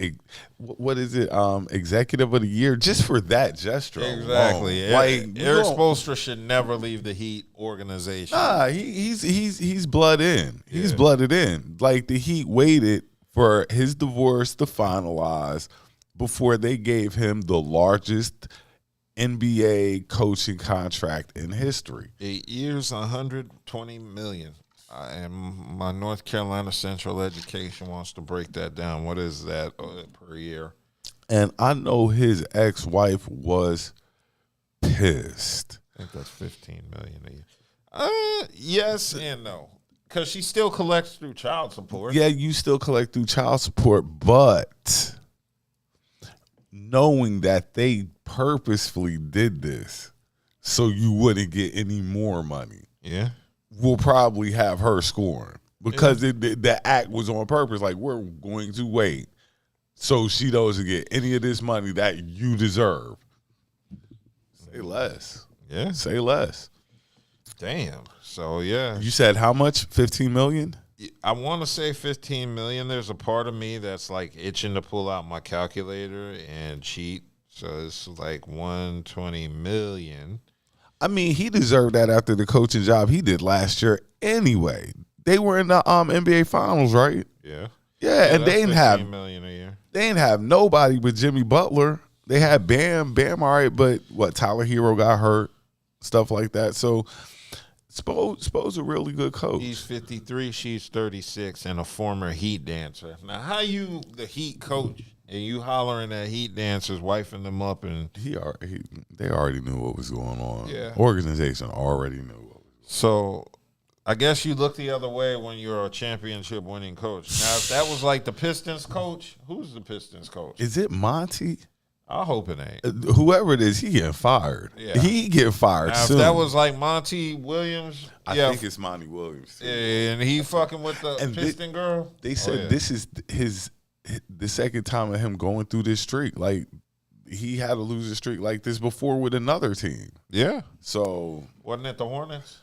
what is it? Executive of the Year just for that gesture. Exactly. Alone. Eric Spoelstra should never leave the Heat organization. Nah, he's blood in. He's blooded in. Like the Heat waited for his divorce to finalize before they gave him the largest NBA coaching contract in history. 8 years, $120 million. And my North Carolina Central Education wants to break that down. What is that per year? And I know his ex-wife was pissed. I think that's $15 million a year. Yes and no, because she still collects through child support. Yeah, you still collect through child support, but knowing that they purposefully did this so you wouldn't get any more money. Yeah. Will probably have her scoring because the act was on purpose. Like, we're going to wait so she doesn't get any of this money that you deserve. Say less. Yeah. Say less. Damn. So, yeah. You said how much? 15 million? I want to say 15 million. There's a part of me that's like itching to pull out my calculator and cheat. So it's like 120 million. I mean, he deserved that after the coaching job he did last year anyway. They were in the NBA Finals, right? Yeah. Yeah, and they didn't have $15 million a year. They didn't have nobody but Jimmy Butler. They had Bam, all right, but Tyler Hero got hurt, stuff like that. So Spo's a really good coach. He's 53, she's 36, and a former Heat dancer. Now, how you the Heat coach? And you hollering at Heat dancers, wifing them up, and they already knew what was going on. Yeah, organization already knew what was going on. So, I guess you look the other way when you're a championship-winning coach. Now, if that was like the Pistons coach, who's the Pistons coach? Is it Monty? I hope it ain't. Whoever it is, he getting fired. Yeah. He get fired now, soon. If that was like Monty Williams, I think it's Monty Williams. Yeah, and he fucking with the Piston girl. They said this is the second time of him going through this streak. Like, he had a losing streak like this before with another team. Yeah. So wasn't it the Hornets?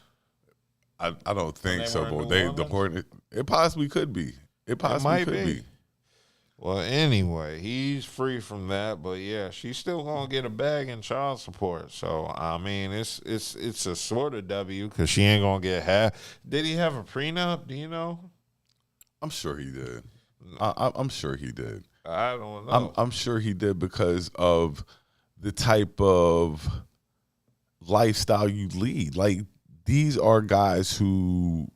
I don't think so, but the Hornets. It possibly could be. It possibly could be. Well, anyway, he's free from that, but yeah, she's still gonna get a bag in child support. So I mean, it's a sort of W because she ain't gonna get half. Did he have a prenup? Do you know? I'm sure he did. I'm sure he did. I don't know. I'm sure he did because of the type of lifestyle you lead. Like, these are guys who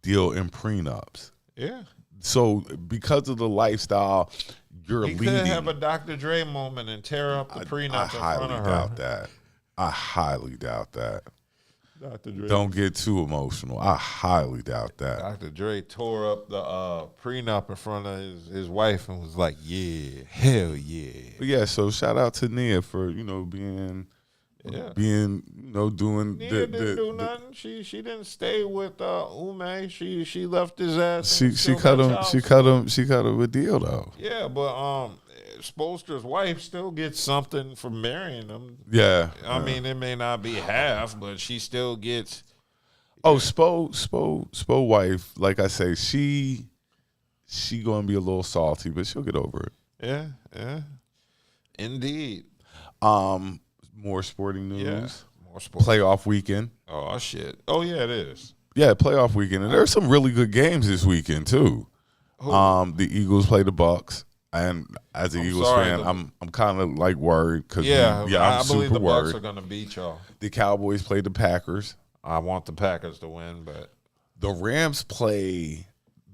deal in prenups. Yeah. So because of the lifestyle you're he leading, could have a Dr. Dre moment and tear up the prenup in front of her. I highly doubt that. Dr. Dre. Don't get too emotional. I highly doubt that. Dr. Dre tore up the prenup in front of his wife and was like, "Yeah, hell yeah." But yeah, so shout out to Nia for doing Nia didn't do nothing. She didn't stay with Ume. She left his ass. She cut him with deal though. Yeah, but Spolster's wife still gets something for marrying him. Yeah, I mean, it may not be half, but she still gets. Oh, Spo wife, like I say, she gonna be a little salty, but she'll get over it. Yeah, indeed. More sporting news. Yeah, more sports. Playoff weekend. Oh shit. Oh yeah, it is. Yeah, playoff weekend, and there's some really good games this weekend too. Who? The Eagles play the Bucks, and as an Eagles fan, I'm kind of like worried because I I'm believe super the worried. Bucks are gonna beat y'all. The Cowboys play the Packers. I want the Packers to win, but The Rams play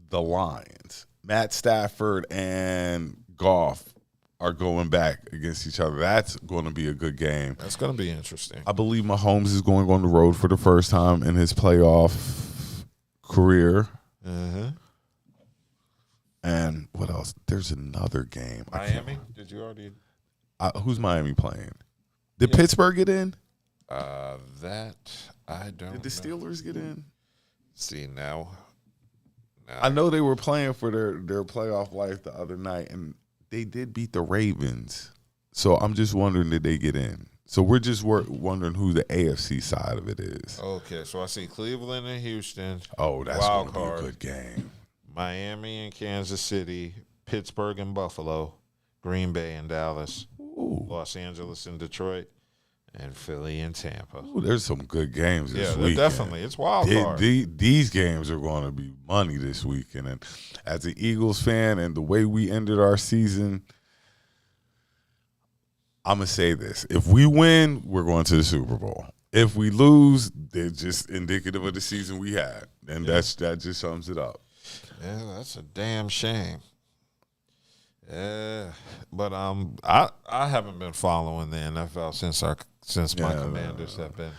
the Lions. Matt Stafford and Goff are going back against each other. That's going to be a good game. that's gonna be interesting. I believe Mahomes is going on the road for the first time in his playoff career. Uh-huh. And what else? There's another game. Miami? Did you already? Who's Miami playing? Did Pittsburgh get in? That I don't. Did the Steelers get in? See now. I know they were playing for their playoff life the other night, and they did beat the Ravens. So I'm just wondering, did they get in? So we're just wondering who the AFC side of it is. Okay, so I see Cleveland and Houston. Oh, that's going to be a good game. Miami and Kansas City, Pittsburgh and Buffalo, Green Bay and Dallas, Los Angeles and Detroit, and Philly and Tampa. Ooh, there's some good games this weekend. weekend. Definitely. It's wild card. These games are going to be money this weekend. And as an Eagles fan and the way we ended our season, I'm going to say this. If we win, we're going to the Super Bowl. If we lose, they're just indicative of the season we had. And that just sums it up. Yeah, that's a damn shame. Yeah, but I haven't been following the NFL since my Commanders have been.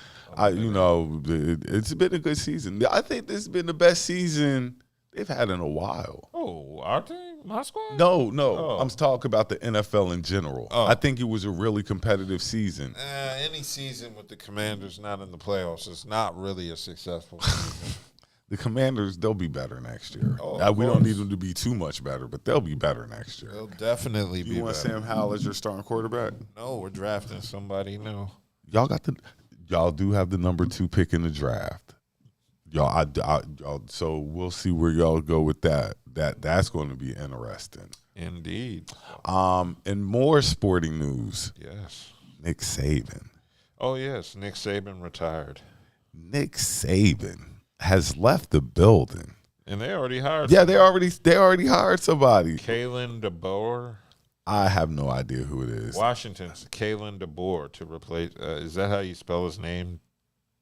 It's been a good season. I think this has been the best season they've had in a while. Oh, our team, my squad? No. I'm talking about the NFL in general. Oh. I think it was a really competitive season. Any season with the Commanders not in the playoffs is not really a successful season. The Commanders, they'll be better next year. Oh, we don't need them to be too much better, but they'll be better next year. They'll definitely be better. You want Sam Howell as your starting quarterback? No, we're drafting somebody new. Y'all do have the number 2 pick in the draft. Y'all, so we'll see where y'all go with that. That's going to be interesting. Indeed. And more sporting news. Yes. Nick Saban. Oh yes, Nick Saban retired. Nick Saban has left the building. And they already hired somebody. they already hired somebody. Kalen DeBoer. I have no idea who it is. Washington's Kalen DeBoer to replace is that how you spell his name?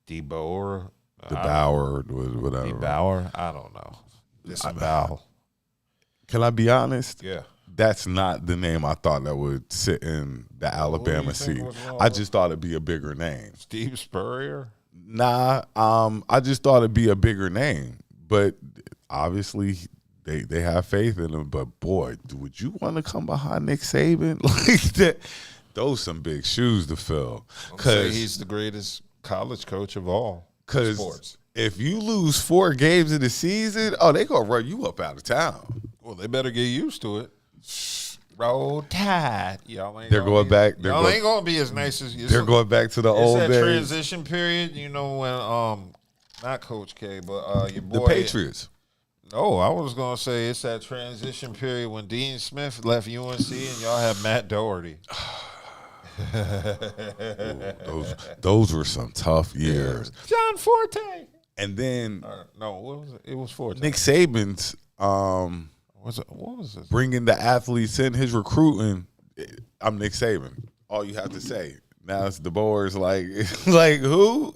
DeBoer? DeBauer, whatever. DeBauer? I don't know. Disavow. Can I be honest? Yeah. That's not the name I thought that would sit in the Alabama seat. I just thought it'd be a bigger name. Steve Spurrier? Nah, I just thought it'd be a bigger name, but obviously they have faith in him. But boy, would you want to come behind Nick Saban like that? Those some big shoes to fill. Because he's the greatest college coach of all sports. If you lose 4 games in the season, they gonna run you up out of town. Well, they better get used to it. Roll Tide. Y'all ain't they're going back. Y'all ain't gonna be as nice as you. They're going back to the old days. It's that transition period, when not Coach K, but your boy the Patriots. No, I was gonna say it's that transition period when Dean Smith left UNC and y'all have Matt Doherty. Ooh, those were some tough years. John Forte. And then no, what was it? It was 4 times. Nick Saban's What was this? bringing the athletes in, his recruiting. I'm Nick Saban. All you have to say. Now it's the boards like who?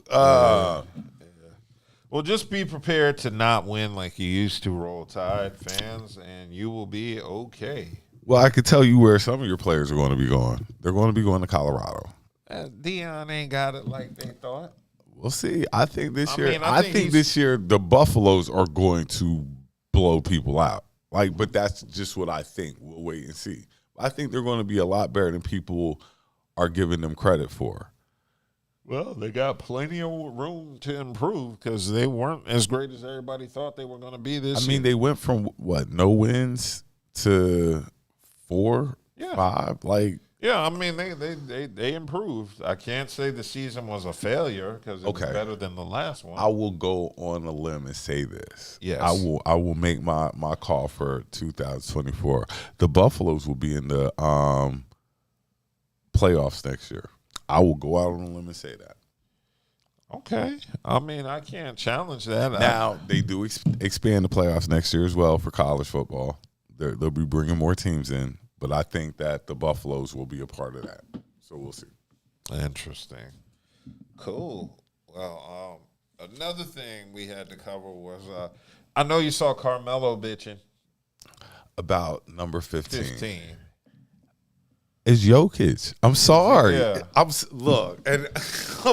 Well, just be prepared to not win like you used to, Roll Tide fans, and you will be okay. Well, I could tell you where some of your players are going to be going. They're going to be going to Colorado. Deion ain't got it like they thought. We'll see. I think this year. mean, I think this year the Buffaloes are going to blow people out. But that's just what I think. We'll wait and see. I think they're going to be a lot better than people are giving them credit for. Well, they got plenty of room to improve because they weren't as great as everybody thought they were going to be this year. They went from no wins to 4, 5. Yeah, they improved. I can't say the season was a failure because it was better than the last one. I will go on a limb and say this. Yes. I will make my call for 2024. The Buffaloes will be in the playoffs next year. I will go out on a limb and say that. Okay. I can't challenge that. Now, they do expand the playoffs next year as well for college football. They'll be bringing more teams in. But I think that the Buffaloes will be a part of that. So we'll see. Interesting. Cool. Well, another thing we had to cover was I know you saw Carmelo bitching. About number 15. 15. It's Jokic. I'm sorry. Yeah. I'm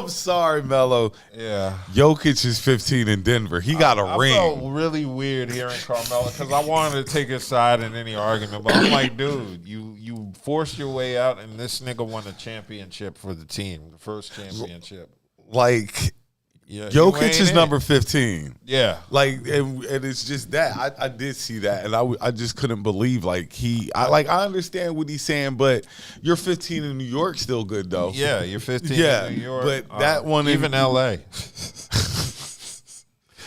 sorry, Melo. Yeah. Jokic is 15 in Denver. He got a ring. I felt really weird hearing Carmelo because I wanted to take his side in any argument, but I'm like, dude, you forced your way out, and this nigga won a championship for the team, the first championship. Yeah, Jokic is number 15. Yeah. And it's just that. I did see that, and I just couldn't believe, I understand what he's saying, but you're 15 in New York still good, though. Yeah, you're 15 in New York. But that one even L.A.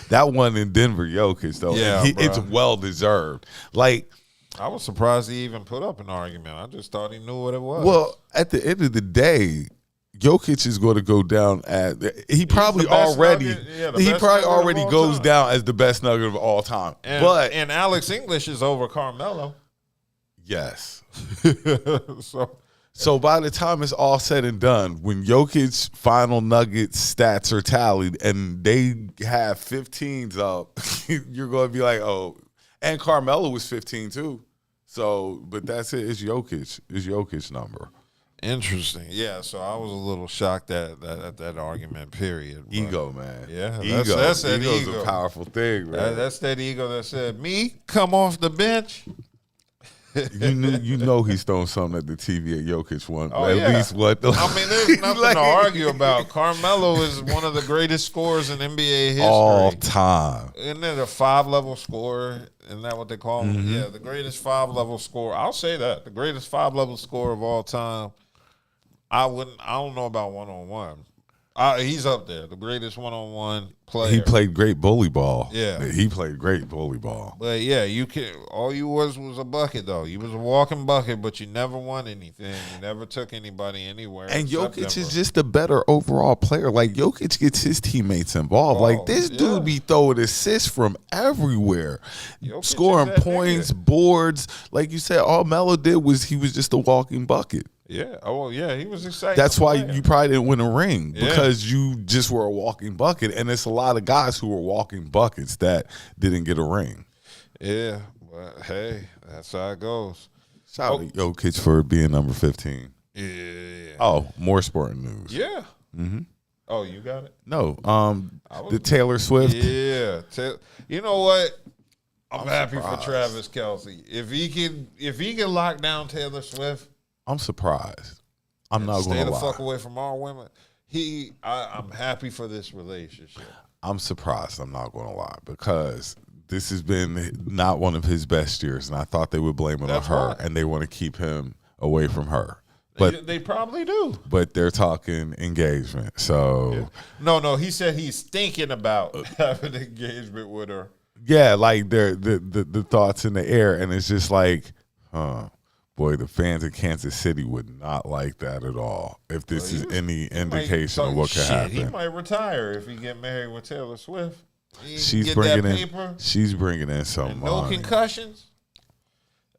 That one in Denver, Jokic, though. Yeah, it's well-deserved. I was surprised he even put up an argument. I just thought he knew what it was. Well, at the end of the day, Jokic is going to go down he probably already goes down as the best nugget of all time. And Alex English is over Carmelo. Yes. So by the time it's all said and done, when Jokic's final Nuggets stats are tallied and they have 15s up, you're going to be like, oh, and Carmelo was 15 too. So, but that's it. It's Jokic. It's Jokic's number. Interesting. Yeah, so I was a little shocked at that argument, period. But ego, man. Yeah, that's that Ego's ego. A powerful thing, man. That's that ego that said, me, come off the bench. You know he's throwing something at the TV at Jokic one. Oh, at least what? There's nothing to argue about. Carmelo is one of the greatest scorers in NBA history. All time. Isn't it a 5-level scorer? Isn't that what they call him? Mm-hmm. Yeah, the greatest 5-level scorer. I'll say that. The greatest 5-level scorer of all time. I don't know about one-on-one. He's up there, the greatest one-on-one player. He played great bully ball. Yeah. He played great bully ball. But yeah, all you was a bucket though. You was a walking bucket, but you never won anything. You never took anybody anywhere. And Jokic is just a better overall player. Jokic gets his teammates involved. This dude be throwing assists from everywhere. Jokic scoring points, boards. Like you said, all Melo did was he was just a walking bucket. Yeah. Oh, yeah. He was excited. That's why you probably didn't win a ring because you just were a walking bucket. And it's a lot of guys who were walking buckets that didn't get a ring. Yeah. But, hey, that's how it goes. Shout out to Jokic for being number 15. Yeah. Oh, more sporting news. Yeah. Mm-hmm. Oh, you got it? No. The Taylor Swift. Yeah. You know what? I'm happy surprised. for Travis Kelce. If he can lock down Taylor Swift. I'm surprised. I'm not going to lie. Stay the fuck away from all women. I'm happy for this relationship. I'm surprised. I'm not going to lie because this has been not one of his best years, and I thought they would blame it on her, and they want to keep him away from her. But they probably do. But they're talking engagement. So no. He said he's thinking about having an engagement with her. Yeah, the thoughts in the air, and it's just like, boy, the fans in Kansas City would not like that at all. If this is any indication of what could happen. He might retire if he get married with Taylor Swift. She's get bringing that in. paper She's bringing in some and no money. concussions.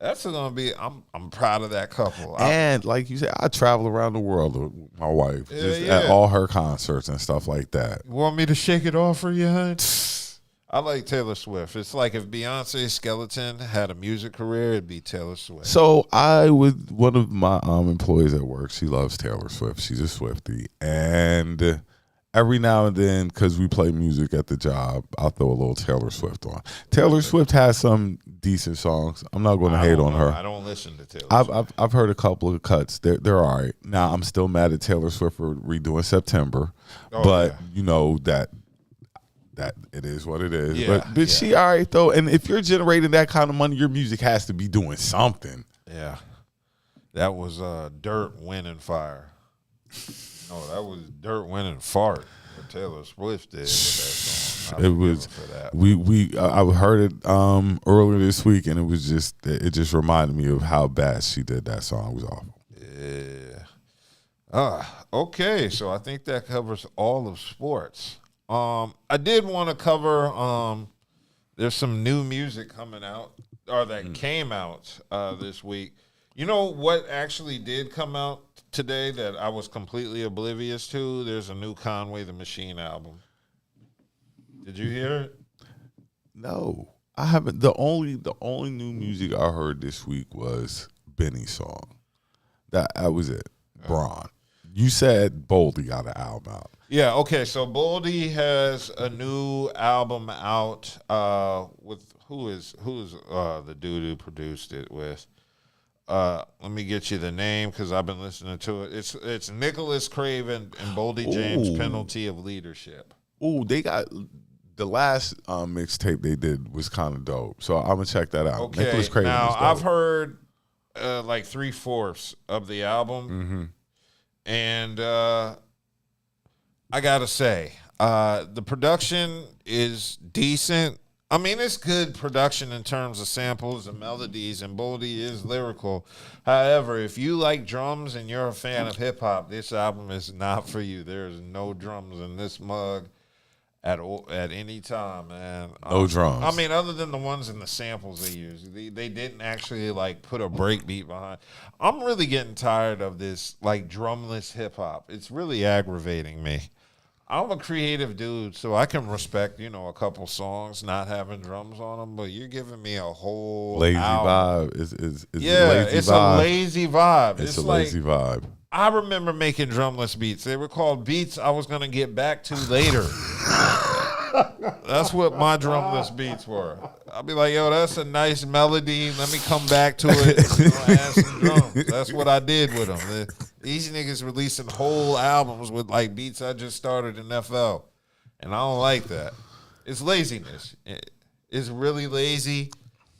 That's gonna be. I'm proud of that couple. And like you said, I travel around the world with my wife, just at all her concerts and stuff like that. You want me to shake it off for you, hon? I like Taylor Swift. It's like if Beyonce Skeleton had a music career, it'd be Taylor Swift. So one of my employees at work, she loves Taylor Swift. She's a Swiftie. And every now and then, because we play music at the job, I'll throw a little Taylor Swift on. Taylor Swift has some decent songs. I'm not going to hate on her. I don't listen to Taylor Swift. I've heard a couple of cuts. They're all right. Now, I'm still mad at Taylor Swift for redoing September. But you know that it is what it is. Yeah, but she all right, though. And if you're generating that kind of money, your music has to be doing something. Yeah. That was Dirt, Wind, and Fire. No, that was Dirt, Wind, and Fart. What Taylor Swift did with that song. It was I heard it earlier this week, and it just reminded me of how bad she did that song. It was awful. Yeah. Okay, so I think that covers all of sports. I did want to cover there's some new music coming out, or that came out this week. You know what actually did come out today that I was completely oblivious to? There's a new Conway the Machine album. Did you hear it? No, I haven't. The only new music I heard this week was Benny's song. That was it. Braun. You said Boldy got an album out. Yeah, okay, so Boldy has a new album out with who's the dude who produced it with? Let me get you the name because I've been listening to it. It's Nicholas Craven and Boldy James, Penalty of Leadership. Ooh, they got the last mixtape they did was kind of dope. So I'm gonna check that out. Okay, Nicholas Craven now is dope. I've heard like 3/4 of the album, and I gotta say, the production is decent. I mean, it's good production in terms of samples and melodies, and Boldy is lyrical. However, if you like drums and you're a fan of hip-hop, this album is not for you. There's no drums in this mug at any time, man. No drums. I mean, other than the ones in the samples they use. They didn't actually, like, put a break beat behind. I'm really getting tired of this, like, drumless hip-hop. It's really aggravating me. I'm a creative dude, so I can respect, a couple songs not having drums on them, but you're giving me a whole lazy album. vibe. It's a lazy vibe. It's a lazy vibe. I remember making drumless beats. They were called beats I was going to get back to later. That's what my drumless beats were. I'll be like, yo, that's a nice melody. Let me come back to it and add some drums. That's what I did with them. These niggas releasing whole albums with like beats I just started in FL. And I don't like that. It's laziness. It's really lazy.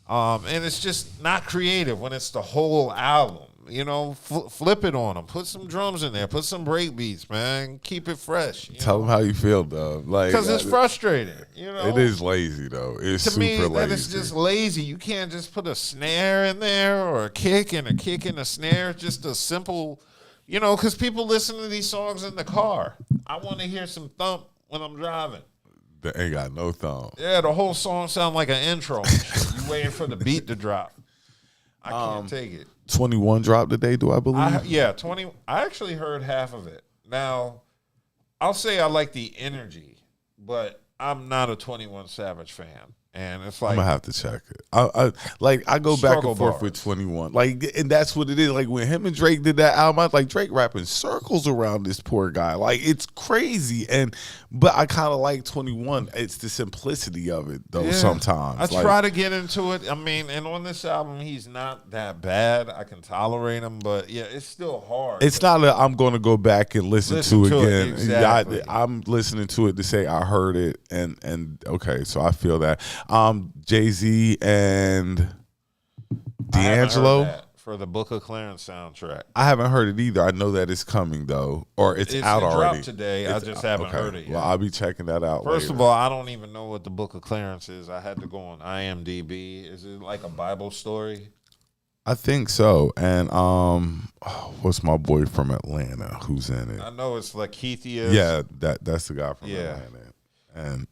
And it's just not creative when it's the whole album. Flip it on them. Put some drums in there. Put some break beats, man. Keep it fresh. Tell them how you feel, though. Because it's frustrating. It is lazy, though. It's to super me, lazy. that is just lazy. You can't just put a snare in there or a kick and a snare. Just a simple, because people listen to these songs in the car. I want to hear some thump when I'm driving. They ain't got no thumb. Yeah, the whole song sounds like an intro. You waiting for the beat to drop. I can't take it. 21 dropped today, do I believe? 20. I actually heard half of it. Now, I'll say I like the energy, but I'm not a 21 Savage fan. And it's like I'm gonna have to check it. I go back and forth with 21. And that's what it is. Like when him and Drake did that album, I was like, Drake rapping circles around this poor guy. Like it's crazy. But I kind of like 21. It's the simplicity of it though. Sometimes I try to get into it. I mean, and on this album, he's not that bad. I can tolerate him, but yeah, it's still hard. It's not that I'm going to go back and listen to it again. Exactly. I'm listening to it to say I heard it, and okay, so I feel that. Jay-Z and D'Angelo for the Book of Clarence soundtrack. I haven't heard it either. I know that it's coming though, or it's out already. It dropped today. I just haven't heard it yet. Well, I'll be checking that out. First of all, I don't even know what the Book of Clarence is. I had to go on IMDb. Is it like a Bible story? I think so. And what's my boy from Atlanta who's in it? I know it's like Keithia. Yeah, that's the guy from Atlanta. And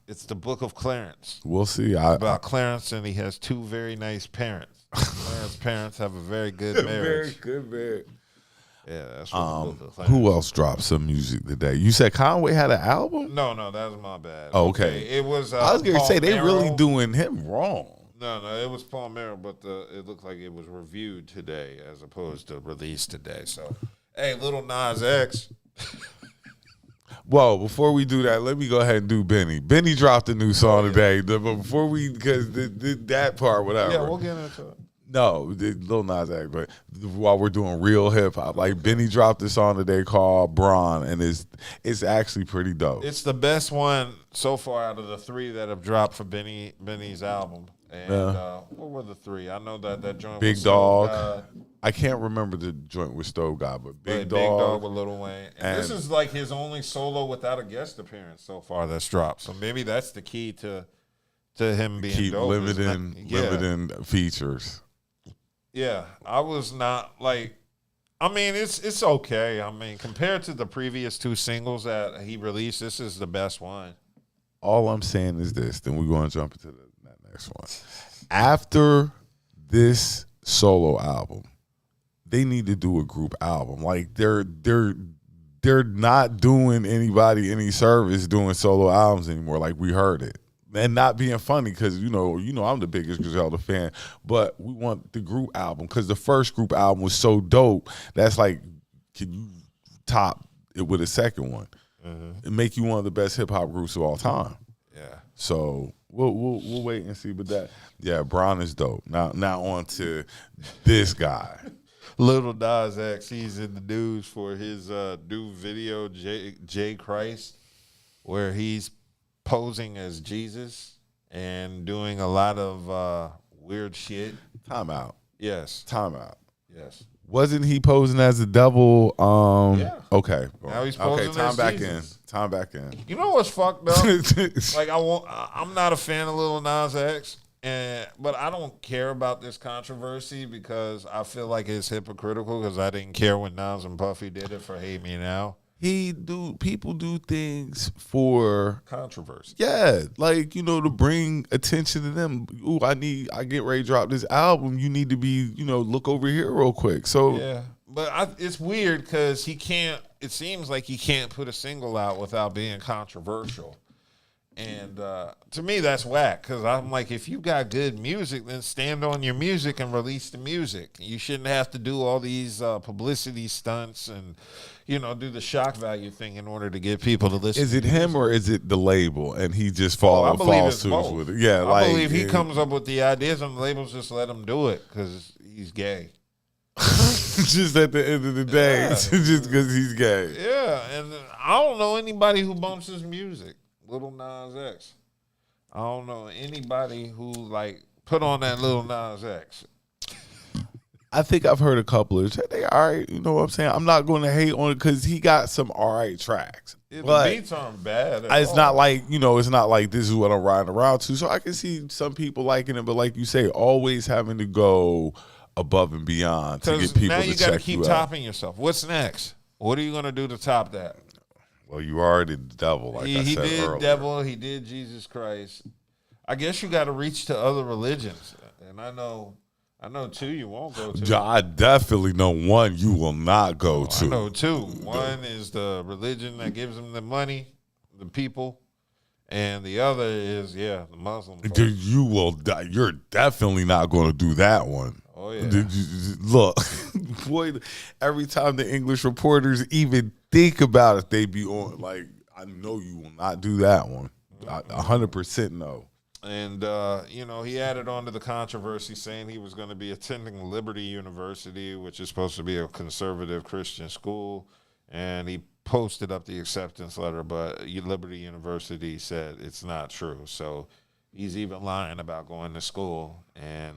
It's the Book of Clarence. we'll see. About Clarence, and he has two very nice parents. Clarence's parents have a very good marriage. Very good, man. Yeah, that's what the Book of Clarence. Who else dropped some music today? You said Conway had an album? No, that was my bad. Oh, okay. It was. I was gonna Paul say they Merrill. really doing him wrong. No, it was Paul Merrill, but it looked like it was reviewed today as opposed to released today. So, hey, Little Nas X. Whoa, before we do that, let me go ahead and do Benny. Benny dropped a new song today. But before we, because that part, whatever. Yeah, we'll get into it. No, Lil Nas X, but while we're doing real hip hop, like Benny dropped a song today called Braun, and it's actually pretty dope. It's the best one so far out of the three that have dropped for Benny's album. And what were the three? I know that joint Big with Dog. Stove God, I can't remember the joint with Stove God, but Big Big Dog. Dog with Lil Wayne. And this is like his only solo without a guest appearance so far that's dropped. So maybe that's the key to him being Keep dope. limiting features. Yeah, I was not like. I mean, it's okay. I mean, compared to the previous two singles that he released, this is the best one. All I'm saying is this, then we're going to jump into that next one. After this solo album, they need to do a group album. Like they're not doing anybody any service doing solo albums anymore. Like we heard it. And not being funny because you know I'm the biggest Griselda fan, but we want the group album because the first group album was so dope. That's like, can you top it with a second one? And make you one of the best hip hop groups of all time. Yeah. So we'll wait and see. But Braun is dope. Now on to this guy. Little Nas X, he's in the news for his new video, J Christ, where he's posing as Jesus and doing a lot of weird shit. Time out. Yes. Yes. Wasn't he posing as the devil? Yeah. Okay. Now he's posing time as back Jesus. in. Time back in. You know what's fucked up? Like I'm not a fan of Lil Nas X, but I don't care about this controversy because I feel like it's hypocritical because I didn't care when Nas and Puffy did it for Hate Me Now. People do things for Controversy. Yeah, like, to bring attention to them. Ooh, I get ready to drop this album. You need to be, look over here real quick. So Yeah. But it's weird because it seems like he can't put a single out without being controversial. And to me, that's whack because I'm like, if you got good music, then stand on your music and release the music. You shouldn't have to do all these publicity stunts and, do the shock value thing in order to get people to listen. Is it to him or is it the label and he just falls suit with it? Yeah, I believe he comes up with the ideas and the labels just let him do it because he's gay. Just at the end of the day, just because he's gay. Yeah, and I don't know anybody who bumps his music. Little Nas X. I don't know anybody who put on that Little Nas X. I think I've heard a couple of they all right. You know what I'm saying? I'm not going to hate on it because he got some all right tracks. The but beats aren't bad. It's not like it's not like this is what I'm riding around to. So I can see some people liking it, but like you say, always having to go above and beyond to get people now to you check got to keep you topping yourself. What's next? What are you going to do to top that? Well, you already the devil, like I He said did earlier. devil. He did Jesus Christ. I guess you got to reach to other religions, and I know two you won't go to. I definitely know one you will not go to. I know two. One is the religion that gives them the money, the people, and the other is the Muslim. Dude, you will die. You're definitely not going to do that one. Oh yeah. Look, boy, every time the English reporters even think about it, they be on. Like, I know you will not do that one. 100% no. And he added on to the controversy, saying he was going to be attending Liberty University, which is supposed to be a conservative Christian school, and he posted up the acceptance letter, but Liberty University said it's not true. So he's even lying about going to school, and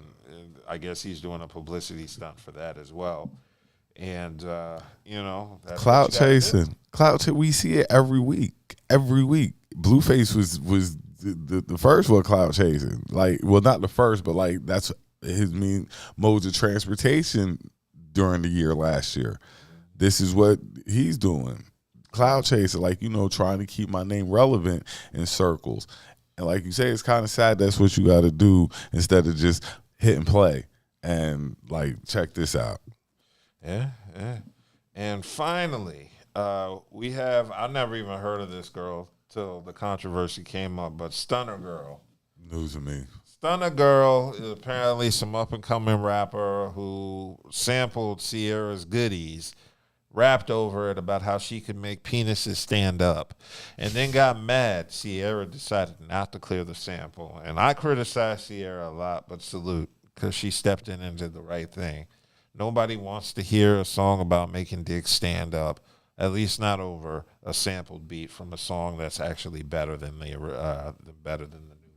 I guess he's doing a publicity stunt for that as well. And that's Clout chasing. We see it every week. Blueface was the first one clout chasing. Not the first, but that's his main modes of transportation during the year last year. This is what he's doing. cloud chasing, like, trying to keep my name relevant in circles. And like you say, it's kind of sad that's what you got to do instead of just hit and play. And, like, check this out. Yeah. And finally, we have, I never even heard of this girl till the controversy came up, but Stunner Girl. News to me. Stunner Girl is apparently some up-and-coming rapper who sampled Sierra's Goodies, rapped over it about how she could make penises stand up, and then got mad. Sierra decided not to clear the sample. And I criticize Sierra a lot, but salute, because she stepped in and did the right thing. Nobody wants to hear a song about making dicks stand up, at least not over a sampled beat from a song that's actually better than the new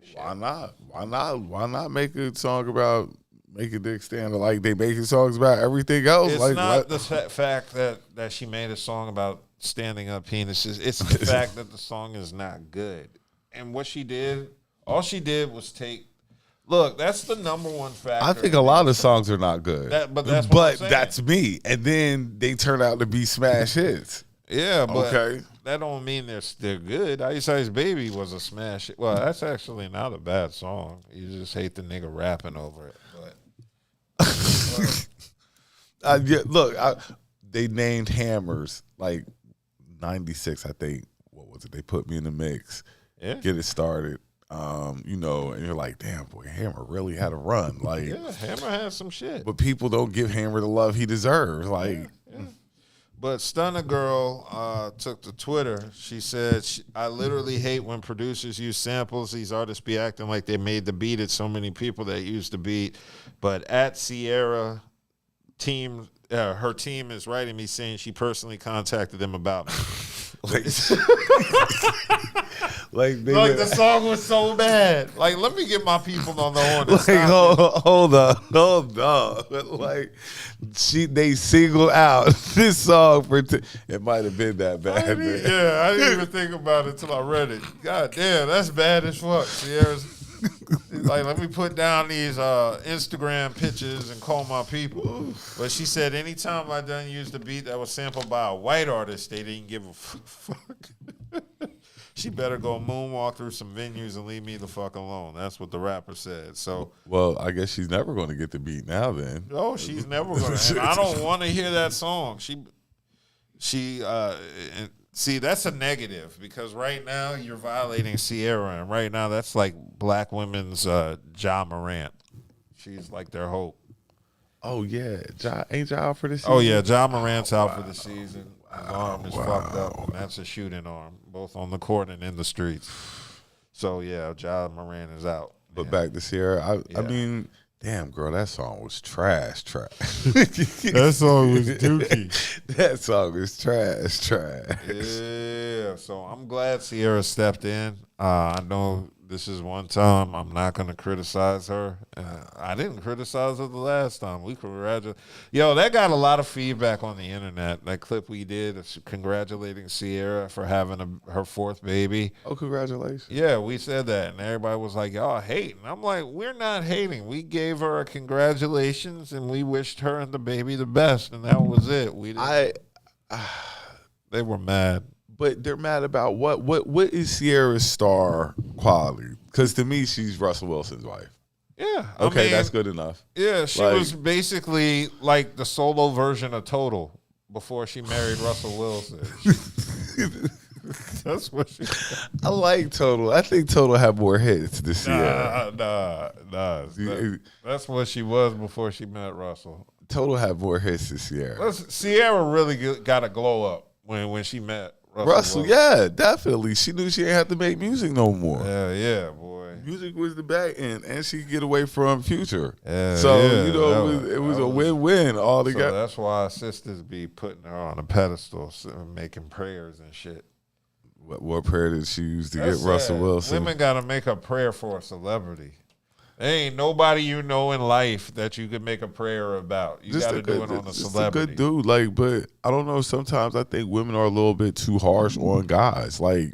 shit. Why not? Why not make a song about making dick stand up like they making songs about everything else? It's like, not the fact that she made a song about standing up penises. It's the fact that the song is not good. And what she did, all she did was take. Look, that's the number one factor. I think a lot of songs are not good. But that's me. And then they turn out to be smash hits. Yeah, but okay. That don't mean they're good. Ice Ice Baby was a smash hit. Well, that's actually not a bad song. You just hate the nigga rapping over it. But they named Hammers like 96, I think. What was it? They put me in the mix. Yeah. Get it started. And you're like, damn, boy, Hammer really had a run. Like, yeah, Hammer has some shit. But people don't give Hammer the love he deserves. Like, yeah. But Stunner Girl took to Twitter. She said, I literally hate when producers use samples. These artists be acting like they made the beat. It's so many people that used the beat. But at Sierra team, her team is writing me saying she personally contacted them about me. Like the song was so bad. Like, let me get my people on the horn. Like, hold on. Like, they singled out this song for it might have been that bad. I didn't even think about it until I read it. God damn, that's bad as fuck. Sierra's like, let me put down these Instagram pictures and call my people. But she said anytime I done used the beat that was sampled by a white artist, they didn't give a fuck. She better go moonwalk through some venues and leave me the fuck alone. That's what the rapper said. So, well, I guess she's never going to get the beat now. Then, oh, she's never going to. I don't want to hear that song. See, that's a negative because right now you're violating Sierra, and right now that's like black women's Ja Morant. She's like their hope. Oh yeah, ain't Ja out for the season? Oh yeah, Ja Morant's out for the season. His arm is fucked up, and that's a shooting arm, both on the court and in the streets. So yeah, Ja Morant is out. But back to Sierra, I mean, damn girl, that song was trash. That song was dookie. That song is trash. Yeah, so I'm glad Sierra stepped in. I know this is one time I'm not going to criticize her. I didn't criticize her the last time. We congratulate. Yo, that got a lot of feedback on the internet. That clip we did congratulating Sierra for having her fourth baby. Oh, congratulations. Yeah, we said that, and everybody was like, y'all hating. I'm like, we're not hating. We gave her a congratulations, and we wished her and the baby the best, and that was it. They were mad. But they're mad about what? What is Sierra's star quality? Because to me, she's Russell Wilson's wife. Yeah. Okay, that's good enough. Yeah, she was basically like the solo version of Total before she married Russell Wilson. That's what she. I like Total. I think Total had more hits than Sierra. Nah. That's what she was before she met Russell. Total had more hits than Sierra. Sierra really got a glow up when she met Russell, yeah, definitely. She knew she didn't have to make music no more. Yeah, boy. Music was the back end, and she could get away from Future. Yeah, so, yeah, it was a win-win all together. So that's why sisters be putting her on a pedestal, making prayers and shit. What prayer did she use to get Russell Wilson? Women got to make a prayer for a celebrity. There ain't nobody you know in life that you could make a prayer about. You got to do it on a celebrity. A good dude, but I don't know. Sometimes I think women are a little bit too harsh on guys. They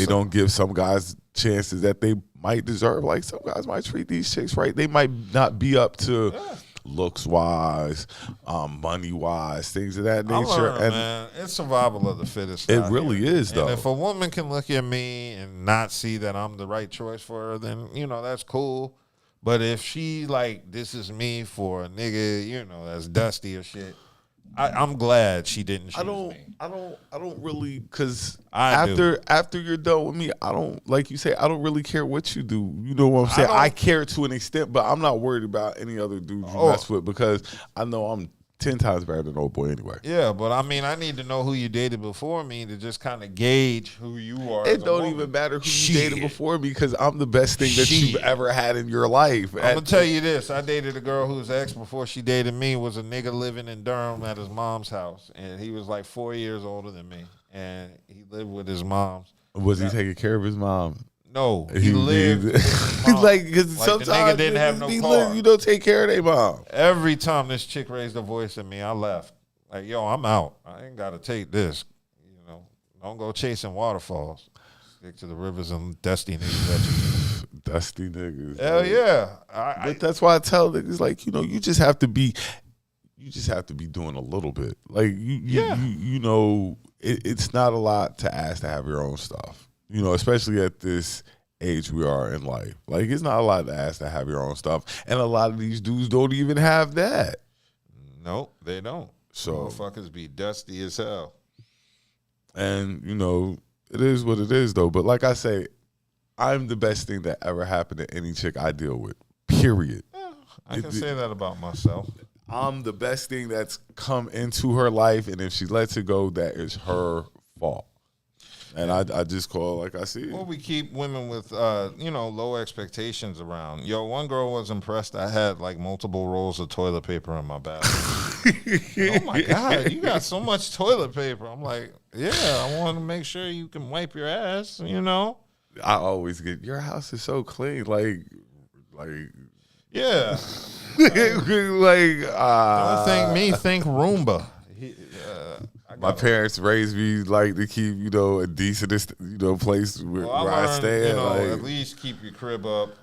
don't give some guys chances that they might deserve. Like some guys might treat these chicks right. They might not be up to looks wise, money wise, things of that I nature. learned, And man, it's survival of the fittest. it out really here. is, though. And if a woman can look at me and not see that I'm the right choice for her, then that's cool. But if she like, this is me for a nigga, that's dusty or shit, I'm glad she didn't choose me. I don't really, because do. after you're done with me, I don't, like you say, I don't really care what you do. You know what I'm saying? I care to an extent, but I'm not worried about any other dudes you mess with, because I know I'm 10 times better than old boy anyway. Yeah, but I mean, I need to know who you dated before me to just kind of gauge who you are. It don't even matter who you dated before me, because I'm the best thing that you've ever had in your life. I'm gonna tell you this: I dated a girl whose ex before she dated me was a nigga living in Durham at his mom's house, and he was like 4 years older than me, and he lived with his mom's. Was he taking care of his mom? No, he lived with his mom. Because sometimes the nigga didn't have no car. You don't take care of their mom. Every time this chick raised her voice at me, I left. Like, yo, I'm out. I ain't got to take this. Don't go chasing waterfalls. Stick to the rivers and dusty niggas. Dusty niggas. Hell yeah. But that's why I tell niggas, like, you just have to be doing a little bit. Like, it's not a lot to ask to have your own stuff. Especially at this age we are in life. Like, it's not a lot to ask to have your own stuff. And a lot of these dudes don't even have that. Nope, they don't. So motherfuckers be dusty as hell. And, it is what it is, though. But like I say, I'm the best thing that ever happened to any chick I deal with, period. Yeah, I can say that about myself. I'm the best thing that's come into her life, and if she lets it go, that is her fault. And I just call it like I see it. Well, we keep women with, low expectations around. Yo, one girl was impressed. I had like multiple rolls of toilet paper in my bathroom. Oh my God, you got so much toilet paper. I'm like, yeah, I want to make sure you can wipe your ass, I always get, your house is so clean. Like, yeah. Don't think me, think Roomba. My parents raised me like to keep, a decent, place where I stay. At least keep your crib up.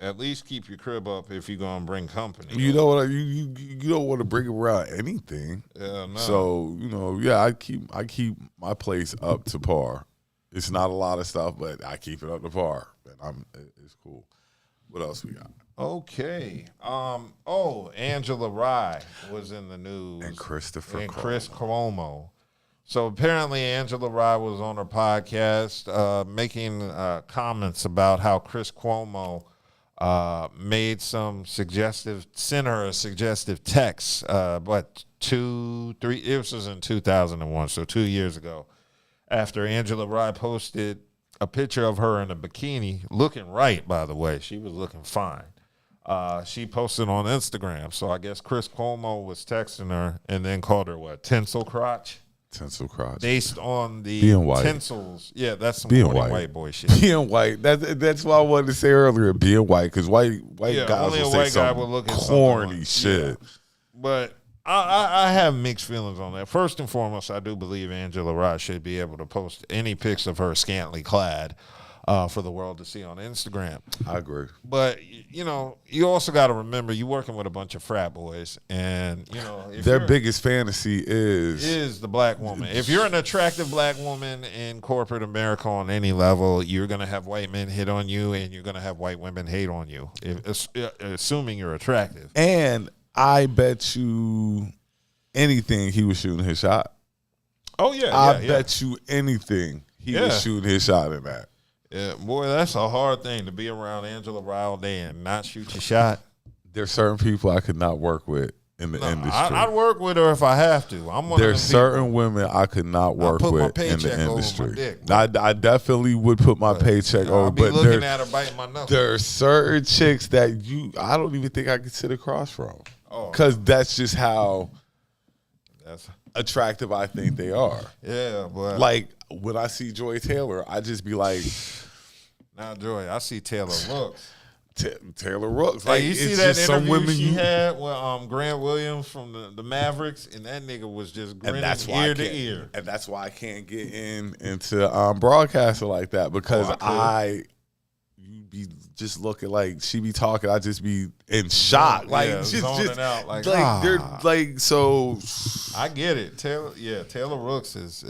At least keep your crib up if you're gonna bring company. You know what? You don't want to bring around anything. Yeah, no. So I keep my place up to par. It's not a lot of stuff, but I keep it up to par, and it's cool. What else we got? Okay. Angela Rye was in the news. And Chris Cuomo. So apparently Angela Rye was on her podcast making comments about how Chris Cuomo sent her a suggestive text, but 2-3, it was in 2001, so 2 years ago, after Angela Rye posted a picture of her in a bikini, looking right, by the way. She was looking fine. She posted on Instagram. So I guess Chris Cuomo was texting her and then called her what? Tinsel crotch? Tinsel crotch. Based on the being white. Tinsels. Yeah, that's some being white boy shit. Being white. That's what I wanted to say earlier. Being white, because white guys will say some corny shit. Yeah. But I have mixed feelings on that. First and foremost, I do believe Angela Rye should be able to post any pics of her scantily clad for the world to see on Instagram. I agree. But, you also got to remember you're working with a bunch of frat boys. And, their biggest fantasy is the black woman. If you're an attractive black woman in corporate America on any level, you're going to have white men hit on you and you're going to have white women hate on you, assuming you're attractive. And I bet you anything he was shooting his shot. Oh, yeah. I bet you anything he was shooting his shot in that. Yeah, boy, that's a hard thing to be around Angela Rye all day and not shoot your shot. There's certain people I could not work with in the industry. I'd work with her if I have to. There's certain women I could not work with in the industry. Dick, I definitely would put my paycheck over. But looking at her biting my knuckles. There are certain chicks that I don't even think I could sit across from. Because that's just how attractive I think they are. Yeah, but like when I see Joy Taylor, I just be like, "Now, Joy, I see Taylor looks." Taylor Rooks. Like, you see that interview she had with Grant Williams from the Mavericks, and that nigga was just grinning ear to ear. And that's why I can't get into broadcasting like that, because you'd be just looking like she be talking. I just be in shock, like zoning out, like they're like so. I get it. Taylor Rooks is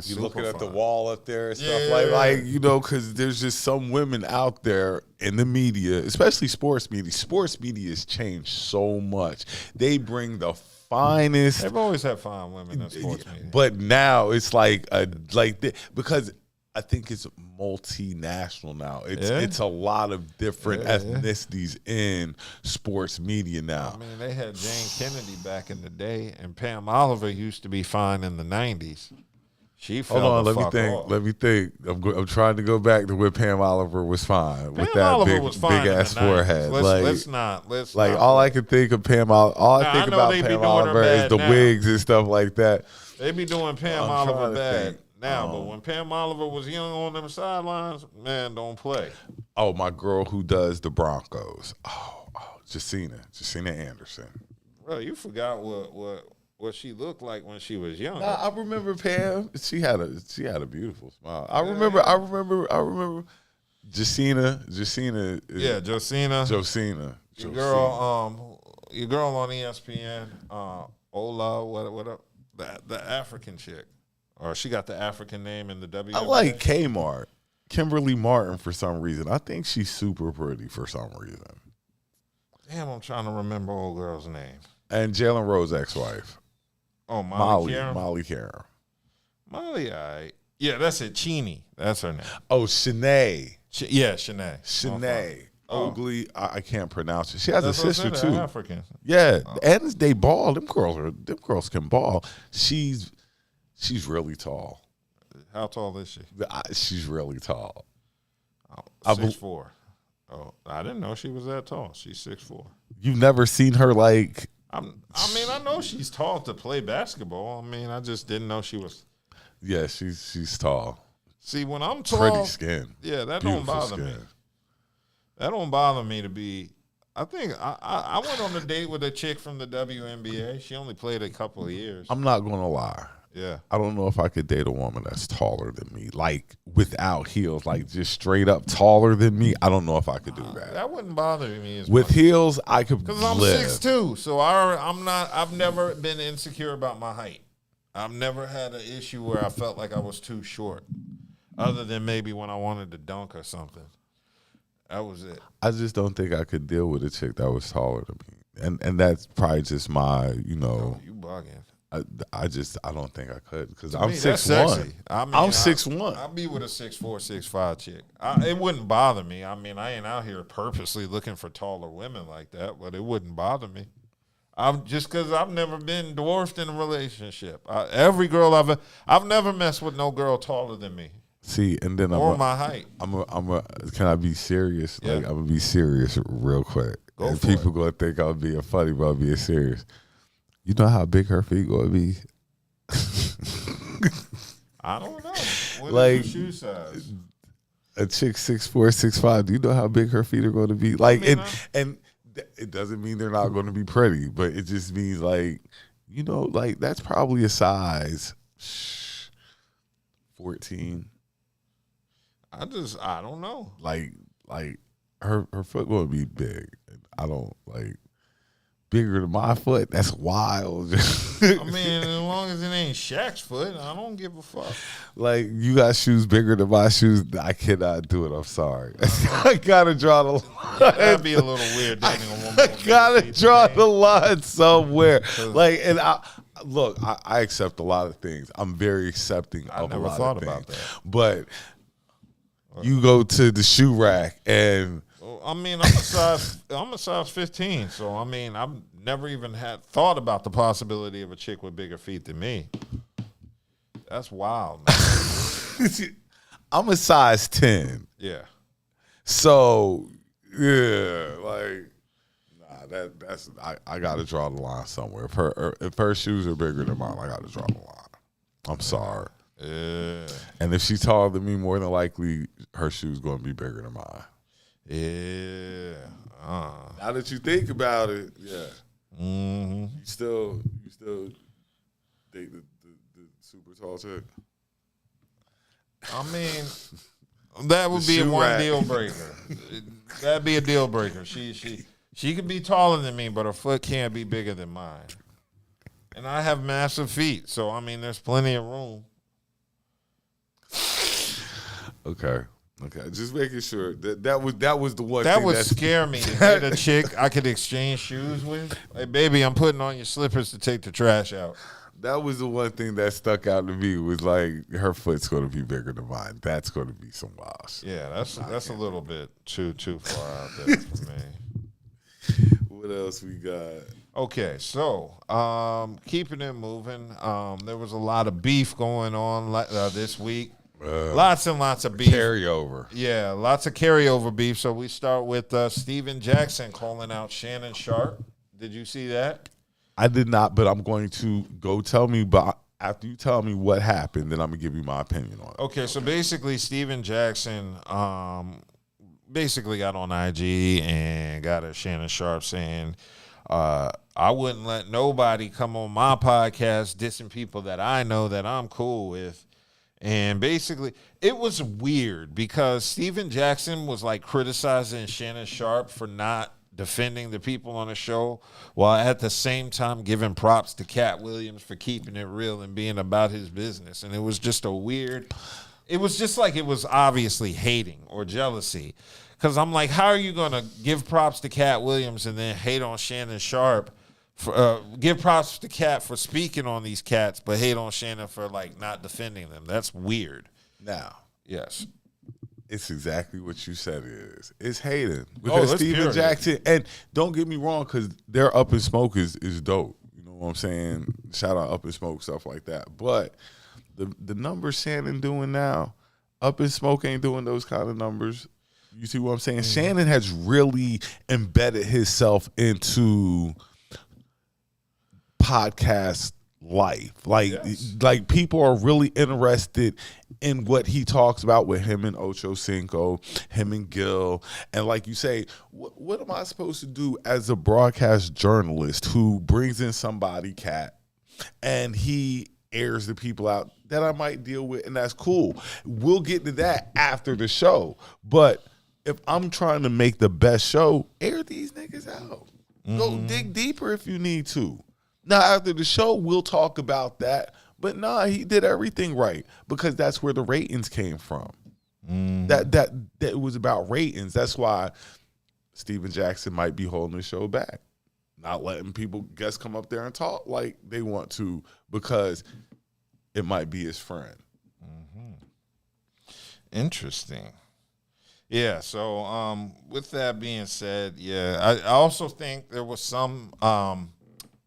You looking at the fun. wall up there and stuff like you know, because there's just some women out there in the media, especially sports media. Sports media has changed so much. They bring the finest. They've always had fine women in sports media, but now it's because I think it's multinational now. It's a lot of different ethnicities in sports media now. I mean, they had Jane Kennedy back in the day, and Pam Oliver used to be fine in the 90s. She fell Hold on, the let me fuck think. off. Let me think. I'm trying to go back to where Pam Oliver was fine with that Oliver was fine big in ass the 90s. forehead. Let's not. All I can think of all I think I know about they be Pam doing her Oliver is bad the now. wigs and stuff like that. They be doing Pam I'm Oliver trying to bad think. now, but when Pam Oliver was young on them sidelines, man, don't play. Oh, my girl who does the Broncos. Oh, Jacina Anderson. Bro, you forgot what she looked like when she was young. Nah, I remember Pam. She had a beautiful smile. I remember. Jacina. Josina. Your girl on ESPN, Ola, what up? The African chick. Or she got the African name in the WNBA. I like Kmart. Kimberly Martin for some reason. I think she's super pretty for some reason. Damn, I'm trying to remember old girl's name. And Jalen Rose's ex-wife. Oh, Molly Karen? Molly Karen. Molly, all right. Yeah, that's it. Cheney. That's her name. Oh, Shanae. Shanae. Shanae. Oakley. I can't pronounce it. She has a sister, too. African. Yeah. And they ball. Them girls can ball. She's really tall. How tall is she? She's really tall. 6'4". Oh, I didn't know she was that tall. She's 6'4". You've never seen her like... I know she's tall to play basketball. I mean, I just didn't know she was... Yeah, she's tall. See, when I'm tall... Pretty skin. Yeah, that Beautiful don't bother skin. me. That don't bother me to be... I think I went on a date with a chick from the WNBA. She only played a couple of years. I'm not going to lie. Yeah. I don't know if I could date a woman that's taller than me, like without heels, like just straight up taller than me. I don't know if I could do that. That wouldn't bother me as With much. heels, I could Because I'm 6'2", so I've never been insecure about my height. I've never had an issue where I felt like I was too short, other than maybe when I wanted to dunk or something. That was it. I just don't think I could deal with a chick that was taller than me, and that's probably just my, You bugging. I don't think I could because To I'm me, that's 6'1". sexy. I mean, I'm 6'1". I'd be with a 6'4", 6'5" chick. It wouldn't bother me. I mean, I ain't out here purposely looking for taller women like that, but it wouldn't bother me. Just because I've never been dwarfed in a relationship. Every girl I've never messed with no girl taller than me. See, and then my height. Can I be serious? Yeah. Like, I'm gonna be serious real quick. Go and for people it. gonna think I'm being funny, but I'm being serious. You know how big her feet gonna be? I don't know. What Like, is your shoe size? A chick 6'4", 6'5". Do you know how big her feet are going to be? Like, and it doesn't mean they're not going to be pretty, but it just means like, like that's probably a size 14. I don't know. Like her foot going to be big. I don't like bigger than my foot. That's wild. I mean, as long as it ain't Shaq's foot, I don't give a fuck. Like, you got shoes bigger than my shoes. I cannot do it. I'm sorry. I gotta draw the line. That'd be a little weird dating a woman. I gotta draw the line somewhere. Like, and I accept a lot of things. I'm very accepting of a lot of things. I never thought about that. But you go to the shoe rack and I mean, I'm a size 15, so I mean, I've never even had thought about the possibility of a chick with bigger feet than me. That's wild, man. I'm a size 10. Yeah. So, yeah, like, that's I gotta draw the line somewhere. If her shoes are bigger than mine, I gotta draw the line. I'm sorry. Yeah. And if she's taller than me, more than likely her shoes gonna be bigger than mine. Yeah. Now that you think about it, yeah. Mm-hmm. You still date the super tall chick? I mean, That would be one rack. deal breaker. That'd be a deal breaker. She could be taller than me, but her foot can't be bigger than mine. And I have massive feet, so I mean, there's plenty of room. Okay. Just making sure that was the one. That thing would scare me. To get a chick I could exchange shoes with. Hey, baby, I'm putting on your slippers to take the trash out. That was the one thing that stuck out to me was like her foot's going to be bigger than mine. That's going to be some wild shit. Yeah, that's a little bit too far out there for me. What else we got? Okay, so keeping it moving. There was a lot of beef going on this week. Lots and lots of beef. Carryover. Yeah, lots of carryover beef. So we start with Steven Jackson calling out Shannon Sharp. Did you see that? I did not, but I'm going to go tell me. But after you tell me what happened, then I'm gonna give you my opinion on it. Okay, so basically, Steven Jackson basically got on IG and got at Shannon Sharp saying, "I wouldn't let nobody come on my podcast dissing people that I know that I'm cool with." And basically, it was weird because Steven Jackson was like criticizing Shannon Sharp for not defending the people on the show, while at the same time giving props to Cat Williams for keeping it real and being about his business. And it was just it was just like it was obviously hating or jealousy. Because I'm like, how are you going to give props to Cat Williams and then hate on Shannon Sharp? Give props to Cat for speaking on these cats, but hate on Shannon for like not defending them. That's weird. Now, Yes. it's exactly what you said it is. It's hating because that's Steven pure Jackson, and don't get me wrong, because their Up in Smoke is dope. You know what I'm saying? Shout out Up in Smoke, stuff like that. But the numbers Shannon doing now, Up in Smoke ain't doing those kind of numbers. You see what I'm saying? Shannon has really embedded himself into podcast life. Like people are really interested in what he talks about with him and Ocho Cinco, him and Gil. And like you say, what am I supposed to do as a broadcast journalist who brings in somebody, Cat, and he airs the people out that I might deal with, and that's cool. We'll get to that after the show. But if I'm trying to make the best show, air these niggas out. Go dig deeper if you need to. Now, after the show, we'll talk about that. But nah, he did everything right because that's where the ratings came from. That was about ratings. That's why Steven Jackson might be holding the show back, not letting guests come up there and talk like they want to because it might be his friend. Interesting. Yeah, so with that being said, I also think there was some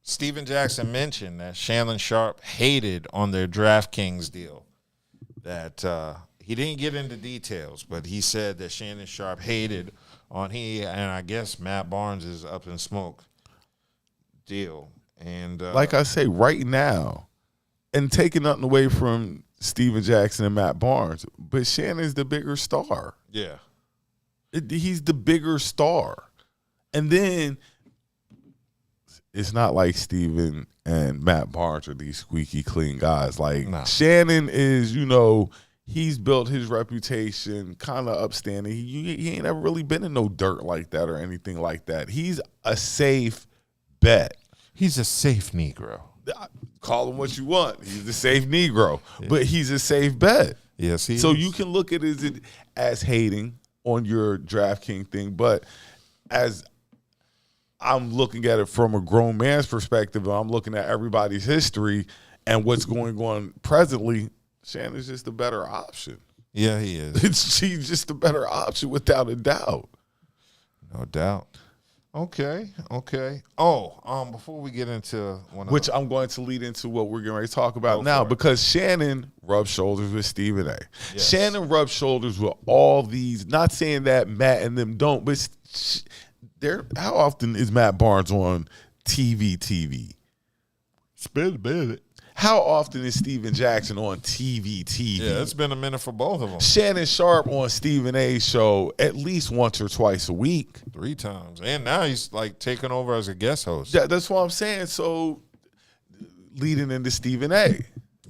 Steven Jackson mentioned that Shannon Sharp hated on their DraftKings deal. That he didn't get into details, but he said that Shannon Sharp hated on and I guess Matt Barnes' Up in Smoke deal. And like I say, right now, and taking nothing away from Steven Jackson and Matt Barnes, but Shannon's the bigger star. Yeah. He's the bigger star. And then it's not like Steven and Matt Barnes are these squeaky clean guys. Like Shannon is, he's built his reputation kind of upstanding. He ain't ever really been in no dirt like that or anything like that. He's a safe bet. He's a safe Negro. Call him what you want. He's a safe Negro, but he's a safe bet. Yes, he is. So you can look at it as hating on your DraftKings thing, but as I'm looking at it from a grown man's perspective, I'm looking at everybody's history and what's going on presently, Shannon's just a better option. Yeah, he is. She's just a better option without a doubt. No doubt. Okay. Oh, before we get into which I'm going to lead into what we're going to talk about now, because Shannon rubbed shoulders with Stephen A. Yes. Shannon rubbed shoulders with all these, not saying that Matt and them don't, but how often is Matt Barnes on TV? It's been a minute. How often is Steven Jackson on TV? Yeah, it's been a minute for both of them. Shannon Sharp on Stephen A's show at least once or twice a week. 3 times. And now he's like taking over as a guest host. That's what I'm saying. So leading into Stephen A.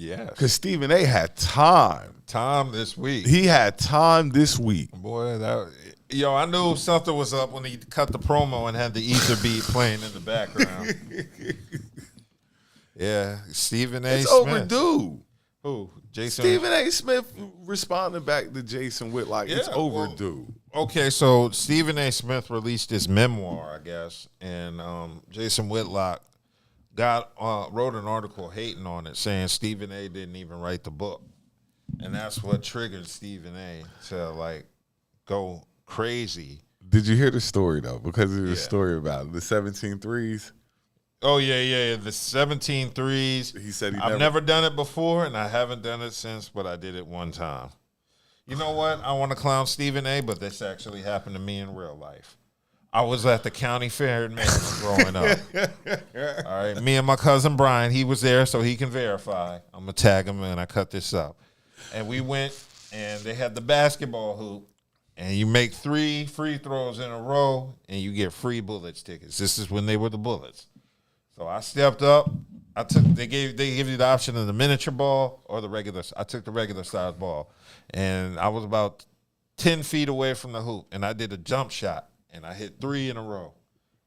Yes. Because Stephen A. had time. Time this week. He had time this week. Boy, I knew something was up when he cut the promo and had the ether beat playing in the background. Yeah, Stephen A. It's Smith. overdue. Who? Jason. Stephen A. Smith responding back to Jason Whitlock. It's Yeah, overdue. Okay, so Stephen A. Smith released his memoir, I guess, and Jason Whitlock wrote an article hating on it, saying Stephen A. didn't even write the book, and that's what triggered Stephen A. to go crazy. Did you hear the story though? Because there's a story about it. The 17 threes. Oh yeah. The 17 threes. He said I've never done it before, and I haven't done it since, but I did it one time. You know what? I want to clown Stephen A., but this actually happened to me in real life. I was at the county fair in Maryland growing up. All right, me and my cousin Brian, he was there, so he can verify. I'm going to tag him and I cut this up. And we went, and they had the basketball hoop, and you make 3 free throws in a row, and you get free Bullets tickets. This is when they were the Bullets. So I stepped up. They give you the option of the miniature ball or the regular. I took the regular size ball, and I was about 10 feet away from the hoop, and I did a jump shot, and I hit 3 in a row,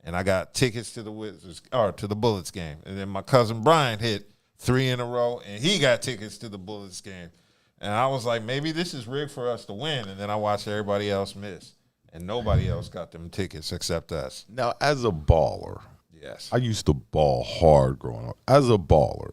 and I got tickets to the Bullets game. And then my cousin Brian hit 3 in a row, and he got tickets to the Bullets game. And I was like, maybe this is rigged for us to win. And then I watched everybody else miss, and nobody else got them tickets except us. Now, as a baller, yes, I used to ball hard growing up. As a baller,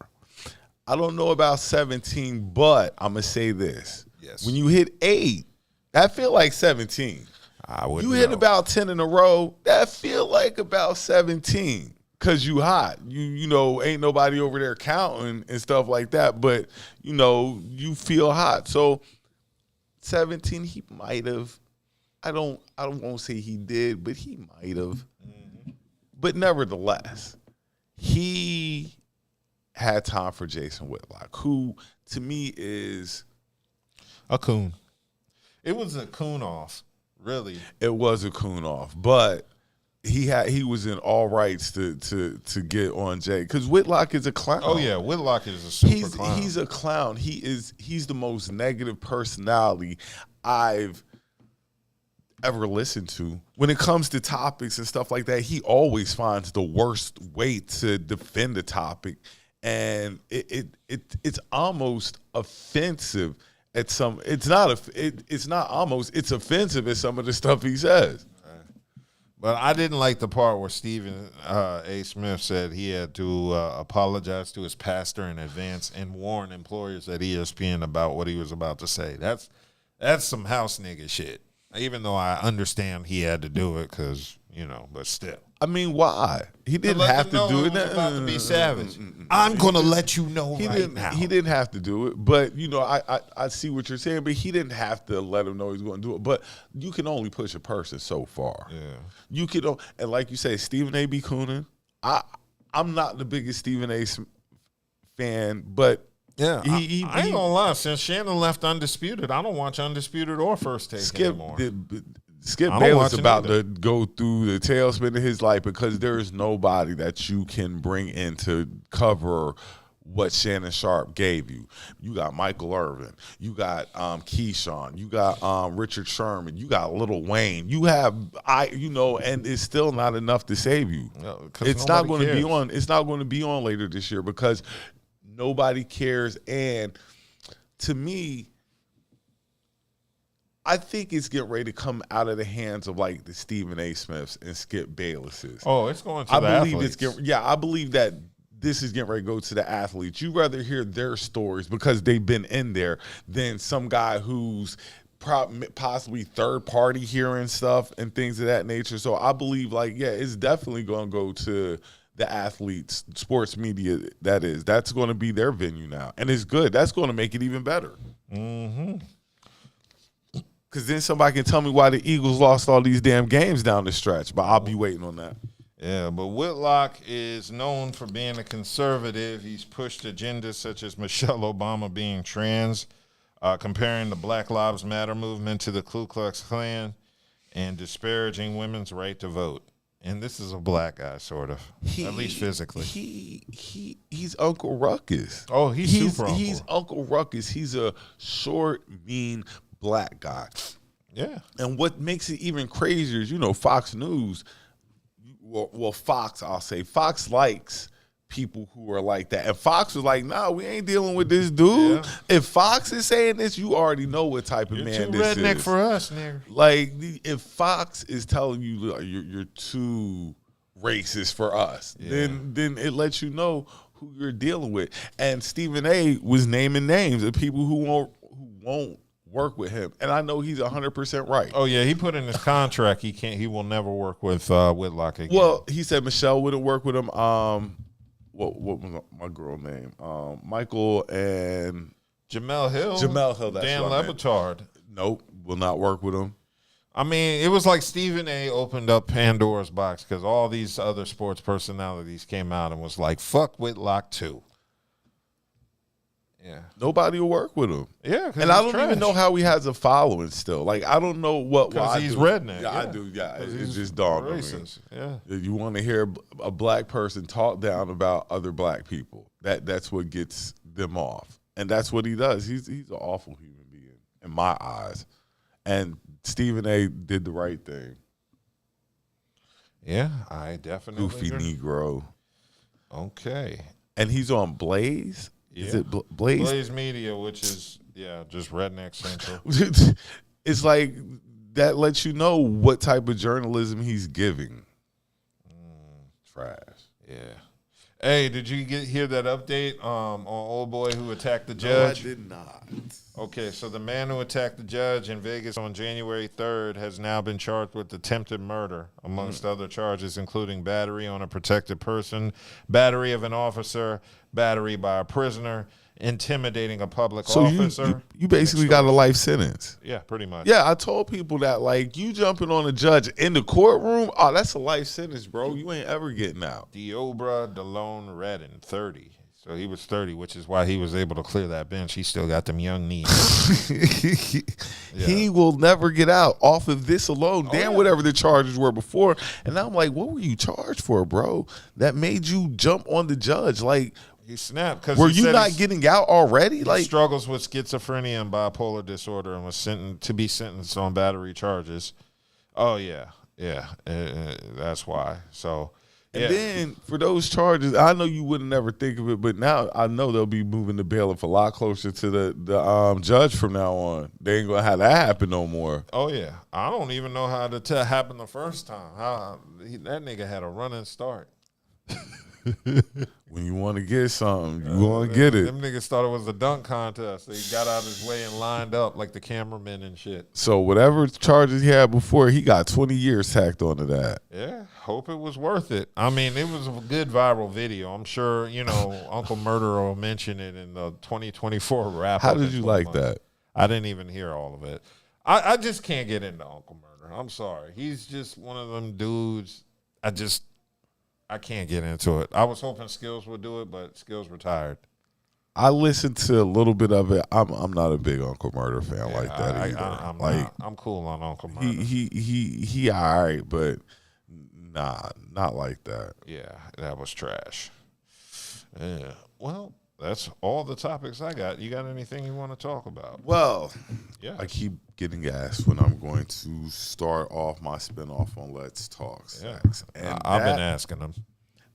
I don't know about 17, but I'm going to say this. Yes. When you hit 8, that feel like 17. I would. You hit about 10 in a row, that feel like about 17 because you hot. You know, ain't nobody over there counting and stuff like that, but, you know, you feel hot. So 17, he might have. I don't want to say he did, but he might have. Mm-hmm. But nevertheless, he had time for Jason Whitlock, who to me is a coon. It was a coon off, really. It was a coon off, but he was in all rights to get on Jay because Whitlock is a clown. Oh yeah, Whitlock is a super clown. He's a clown. He's the most negative personality I've ever listened to. When it comes to topics and stuff like that, he always finds the worst way to defend a topic, and it's almost offensive at some. It's not almost. It's offensive at some of the stuff he says. But I didn't like the part where Stephen A. Smith said he had to apologize to his pastor in advance and warn employers at ESPN about what he was about to say. That's some house nigga shit. Even though I understand he had to do it because, you know, but still. I mean, why? He didn't have to do it. About to be savage. I'm going to let you know now. He didn't have to do it. But, you know, I see what you're saying, but he didn't have to let him know he's going to do it. But you can only push a person so far. Yeah. You can, and like you say, Stephen A. be cooning. I'm not the biggest Stephen A. fan, but yeah, I ain't gonna lie. Since Shannon left Undisputed, I don't watch Undisputed or First Take anymore. Skip Bayless about to go through the tailspin of his life because there is nobody that you can bring in to cover what Shannon Sharp gave you. You got Michael Irvin. You got Keyshawn. You got Richard Sherman. You got Lil Wayne. You have and it's still not enough to save you. No, it's not going to be on. It's not going to be on later this year because nobody cares. And to me, I think it's getting ready to come out of the hands of like the Stephen A. Smiths and Skip Baylesses. Oh, it's going to the athletes. I believe that this is getting ready to go to the athletes. You rather hear their stories because they've been in there than some guy who's possibly third party hearing stuff and things of that nature. So I believe it's definitely going to go to the athletes, sports media, that's going to be their venue now. And it's good. That's going to make it even better. Mm-hmm. Because then somebody can tell me why the Eagles lost all these damn games down the stretch, but I'll be waiting on that. Yeah, but Whitlock is known for being a conservative. He's pushed agendas such as Michelle Obama being trans, comparing the Black Lives Matter movement to the Ku Klux Klan, and disparaging women's right to vote. And this is a black guy, sort of, at least physically. He's Uncle Ruckus. Oh, he's super Uncle. He's Uncle Ruckus. He's a short, mean black guy. Yeah. And what makes it even crazier is, Fox News, well, Fox, I'll say, Fox likes people who are like that. And Fox was like, nah, we ain't dealing with this dude. Yeah. If Fox is saying this, you already know what type of man this is. You're too redneck for us, nigga. Like, if Fox is telling you you're too racist for us, then it lets you know who you're dealing with. And Stephen A. was naming names of people who won't work with him, and I know he's 100% right. Oh yeah, he put in his contract he will never work with Whitlock again. Well, he said Michelle wouldn't work with him. What was my girl name? Michael and Jamel Hill. That's Dan Le Batard. Nope, will not work with him. I mean, it was like Stephen A. opened up Pandora's box because all these other sports personalities came out and was like, "Fuck Whitlock too." Yeah, nobody will work with him. Yeah, and I don't even know how he has a following still. Like, I don't know what. Because he's redneck. Yeah, I do. Yeah, it's just dawned on me. Yeah, you want to hear a black person talk down about other black people. That's what gets them off, and that's what he does. He's an awful human being in my eyes, and Stephen A. did the right thing. Yeah, I definitely goofy agree. Negro. Okay, and he's on Blaze. Yeah. Is it Blaze? Blaze Media, which is, just Redneck Central. It's like that lets you know what type of journalism he's giving. Trash. Yeah. Hey, did you hear that update on old boy who attacked the judge? No, I did not. Okay, so the man who attacked the judge in Vegas on January 3rd has now been charged with attempted murder, amongst other charges, including battery on a protected person, battery of an officer, battery by a prisoner, intimidating a public officer. You basically got a life sentence. Yeah, pretty much. Yeah, I told people that, like, you jumping on a judge in the courtroom, that's a life sentence, bro. You ain't ever getting out. Deobra DeLone Redden, 30. So he was 30, which is why he was able to clear that bench. He still got them young knees. He will never get out off of this alone. Whatever the charges were before. And I'm like, what were you charged for, bro? That made you jump on the judge. Like, he snapped. Were you not getting out already? He struggles with schizophrenia and bipolar disorder and was sentenced on battery charges. Oh, yeah. Yeah. That's why. So... And then for those charges, I know you wouldn't ever think of it, but now I know they'll be moving the bailiff a lot closer to the judge from now on. They ain't gonna have that happen no more. Oh yeah, I don't even know how it happened the first time. That nigga had a running start. When you want to get something, you want to get it. Them niggas thought it was a dunk contest. So he got out of his way and lined up like the cameramen and shit. So whatever charges he had before, he got 20 years tacked onto that. Yeah, hope it was worth it. I mean, it was a good viral video. I'm sure, Uncle Murderer will mention it in the 2024 wrap. How did you like that? I didn't even hear all of it. I just can't get into Uncle Murderer. I'm sorry. He's just one of them dudes. I can't get into it. I was hoping Skills would do it, but Skills retired. I listened to a little bit of it. I'm not a big Uncle Murder fan like that either. I'm cool on Uncle Murder. He all right, but not like that. Yeah, that was trash. Yeah. Well, that's all the topics I got. You got anything you want to talk about? Well, yeah. I keep getting asked when I'm going to start off my spinoff on Let's Talk Sex. Yeah. And I've been asking them.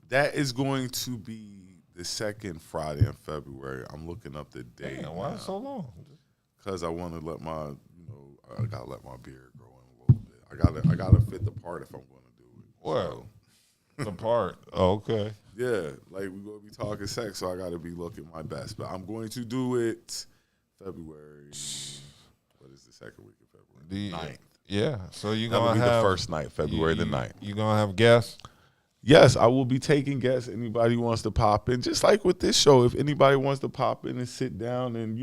That is going to be the second Friday in February. I'm looking up the date. Damn, why so long? Because I want to let my, I gotta let my beard grow in a little bit. I gotta fit the part if I'm going to do it. Well, the part. Oh, okay. Yeah, like we're gonna be talking sex, so I gotta be looking my best. But I'm going to do it February. What is the second week of February? 9th. Yeah. So you're gonna have the first night, February the 9th. You gonna have guests? Yes, I will be taking guests. Anybody wants to pop in, just like with this show. If anybody wants to pop in and sit down and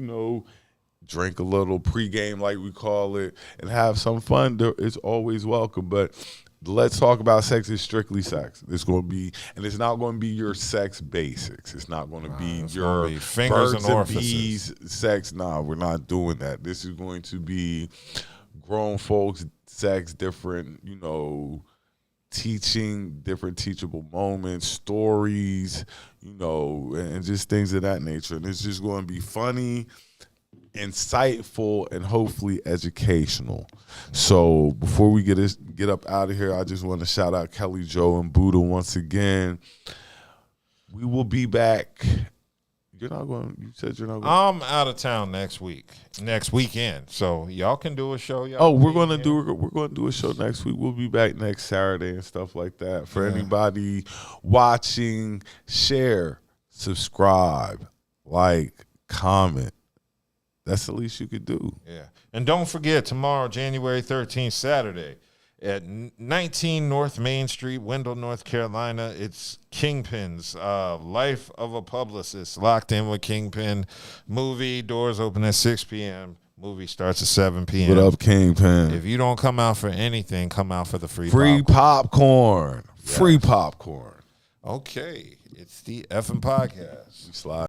drink a little pregame, like we call it, and have some fun, it's always welcome. But Let's Talk About Sex is strictly sex. It's going to be, and it's not going to be your sex basics. It's not going to be your fingers birds and orifices. bees sex. Nah, we're not doing that. This is going to be grown folks sex, different, teaching, different teachable moments, stories, and just things of that nature. And it's just going to be funny, insightful, and hopefully educational. So before we get up out of here, I just want to shout out Kelli Jo and Budha once again. We will be back. You're not going. You said you're not going. I'm out of town next weekend. So y'all can do a show. Y'all we're going to do a show next week. We'll be back next Saturday and stuff like that. For anybody watching, share, subscribe, like, comment. That's the least you could do. Yeah. And don't forget, tomorrow, January 13th, Saturday, at 19 North Main Street, Wendell, North Carolina, it's Kingpin's Life of a Publicist, Locked In with Kingpin movie. Doors open at 6 p.m. Movie starts at 7 p.m. What up, Kingpin? If you don't come out for anything, come out for the free popcorn. Yes. Free popcorn. Okay. It's the effing podcast. We slide.